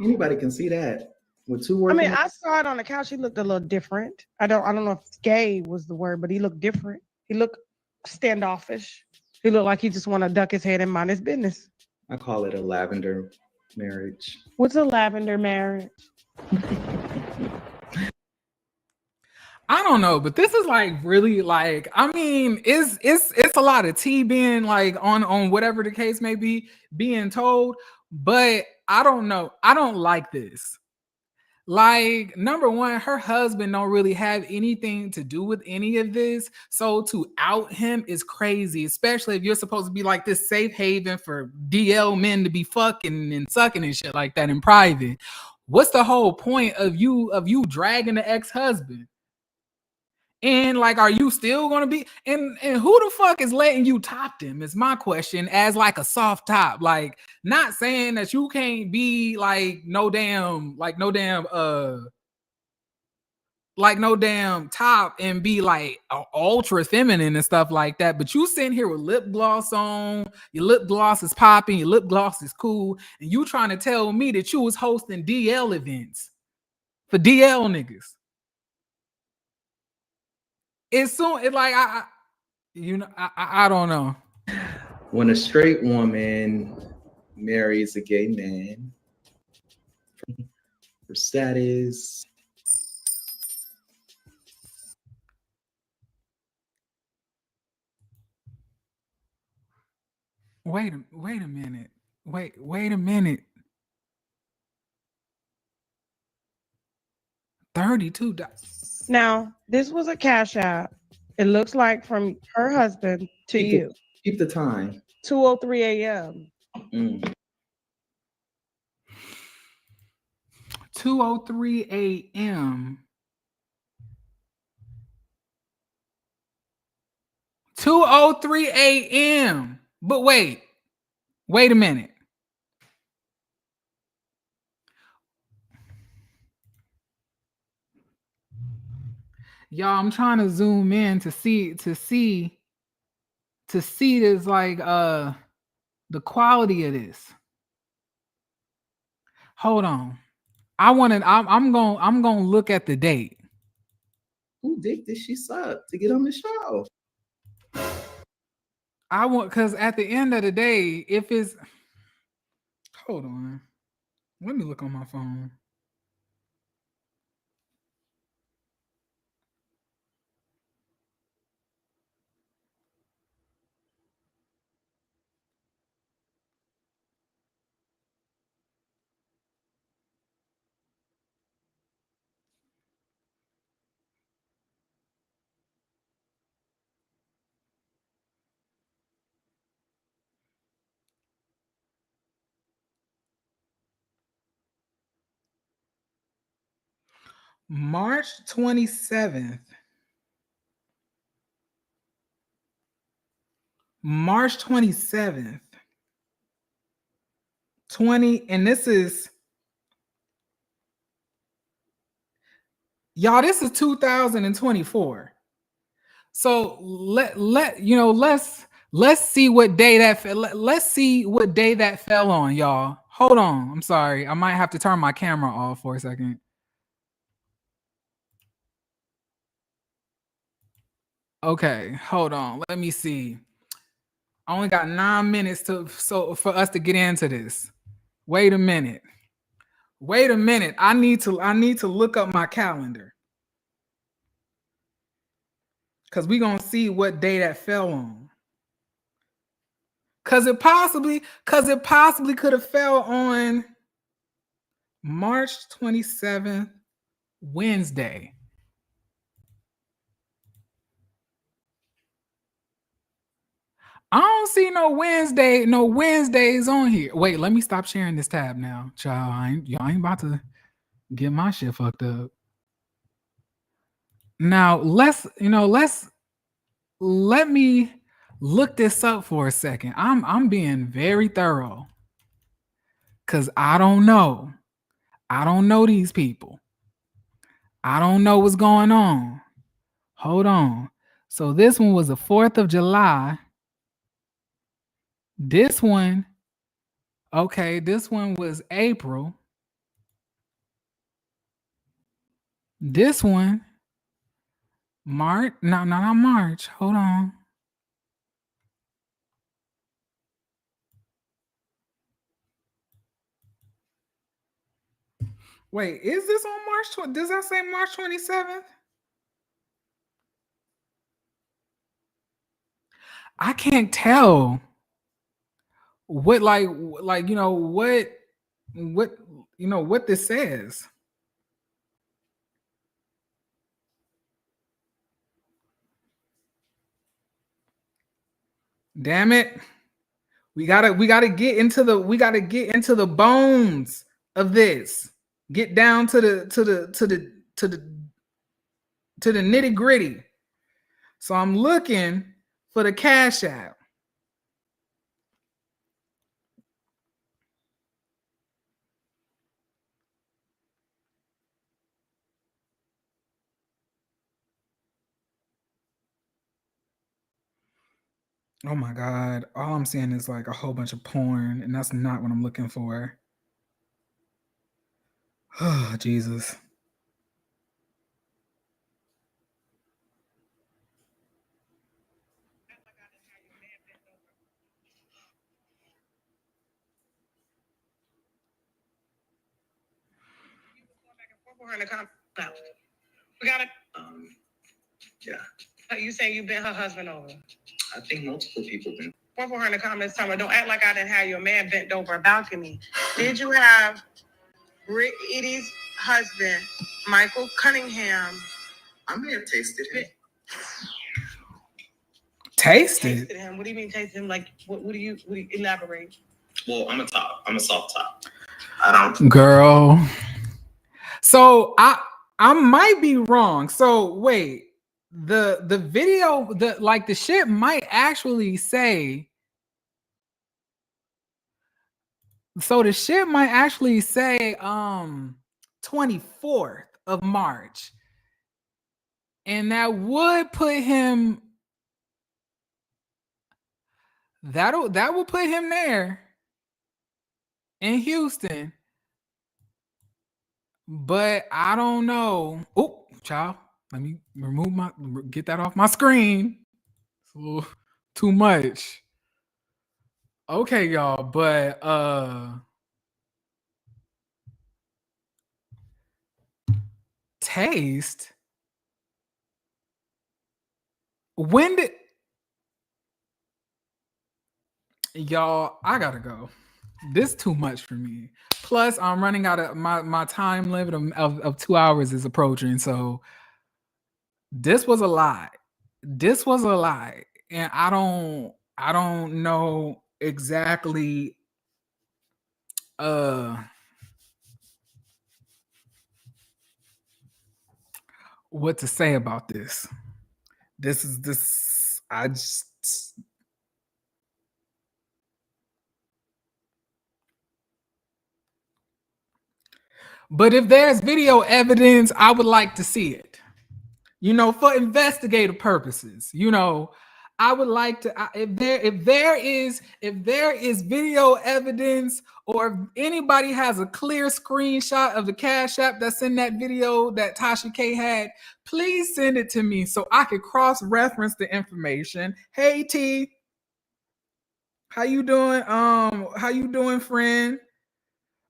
Anybody can see that. With two words. I mean, I saw it on the couch. He looked a little different. I don't know if gay was the word, but he looked different. He looked standoffish. He looked like he just want to duck his head and mind his business. I call it a lavender marriage. What's a lavender marriage? I don't know, but this is like really like, I mean, it's a lot of tea being like on whatever the case may be being told, but I don't know. I don't like this. Like, number one, her husband don't really have anything to do with any of this. So to out him is crazy, especially if you're supposed to be like this safe haven for DL men to be fucking and sucking and shit like that in private. What's the whole point of you dragging the ex-husband? And like, are you still gonna be and who the fuck is letting you top them is my question, as like a soft top. Like, not saying that you can't be like no damn top and be like ultra feminine and stuff like that, but you sitting here with lip gloss on, your lip gloss is popping, your lip gloss is cool, and you trying to tell me that you was hosting DL events for DL niggas. It's soon. It's like I don't know. When a straight woman marries a gay man for status, Wait a minute. Wait a minute. $32. Now, this was a cash app. It looks like from her husband to you. Keep the time. 2:03 a.m. 2:03 a.m. 2:03 a.m. But wait a minute. Y'all, I'm trying to zoom in to see this, like the quality of this. Hold on. I'm gonna look at the date. Who dick did she suck to get on the show? Because at the end of the day, if it's, hold on, let me look on my phone. March 27th. March 27th. 20, and this is, y'all, this is 2024. So let's see what day that let's see what day that fell on, y'all. Hold on. I'm sorry. I might have to turn my camera off for a second. Okay, hold on. Let me see. I only got 9 minutes for us to get into this. Wait a minute. I need to look up my calendar. Cause we're gonna see what day that fell on. Cause it possibly could have fell on March 27th, Wednesday. I don't see no Wednesdays on here. Wait, let me stop sharing this tab now. Child, y'all ain't about to get my shit fucked up. Now let me look this up for a second. I'm being very thorough. Cause I don't know these people. I don't know what's going on. Hold on. So this one was the 4th of July. This one was April. This one, March. No, not March. Hold on. Wait, is this on March? Does that say March 27th? I can't tell what what this says. Damn it. We gotta get into the bones of this. Get down to the nitty gritty. So I'm looking for the Cashapp. Oh my God. All I'm seeing is like a whole bunch of porn, and that's not what I'm looking for. Oh, Jesus. We got it. Yeah. You say you bent her husband over? I think multiple people been. One for her in the comments telling me, don't act like I didn't have your man bent over a balcony. Did you have Brittany's husband, Michael Cunningham? I may have tasted him. Tasted him? What do you mean tasted him? Like, what do you elaborate? Well, I'm a soft top. I don't. Girl. So I might be wrong. So wait, the video, the shit might actually say. So the shit might actually say 24th of March. And that would put him. That will put him there in Houston. But I don't know. Oh, child, let me get that off my screen. It's a little too much. Okay, y'all, but taste. When did y'all? I gotta go. This too much for me. Plus, I'm running out of my time limit of 2 hours is approaching. So this was a lie. And I don't know exactly what to say about this. But if there's video evidence, I would like to see it. For investigative purposes. I would like to if there is video evidence, or if anybody has a clear screenshot of the Cash App that's in that video that Tasha K had, please send it to me so I could cross-reference the information. Hey T. How you doing? How you doing, friend?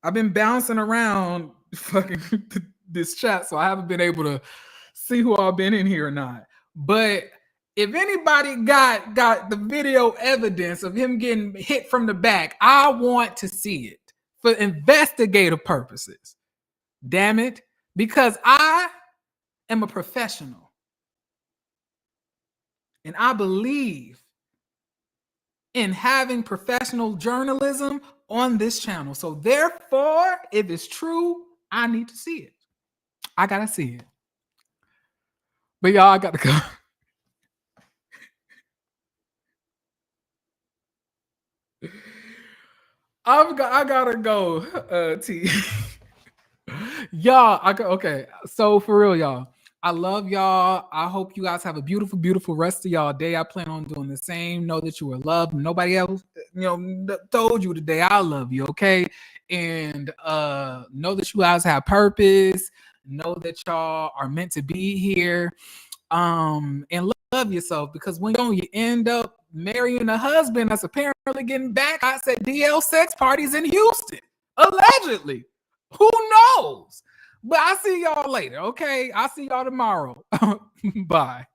I've been bouncing around fucking this chat, so I haven't been able to see who all been in here or not. But if anybody got the video evidence of him getting hit from the back, I want to see it for investigative purposes. Damn it. Because I am a professional. And I believe in having professional journalism on this channel. So therefore, if it's true, I need to see it. I gotta see it. But y'all, I gotta go. I gotta go, T. Y'all, okay. So for real, y'all, I love y'all. I hope you guys have a beautiful, beautiful rest of y'all day. I plan on doing the same. Know that you are loved. Nobody else, told you today I love you, okay? And know that you guys have purpose. Know that y'all are meant to be here. And love yourself, because when you end up marrying a husband that's apparently getting back, I said DL sex parties in Houston, allegedly. Who knows? But I'll see y'all later, okay? I'll see y'all tomorrow. Bye.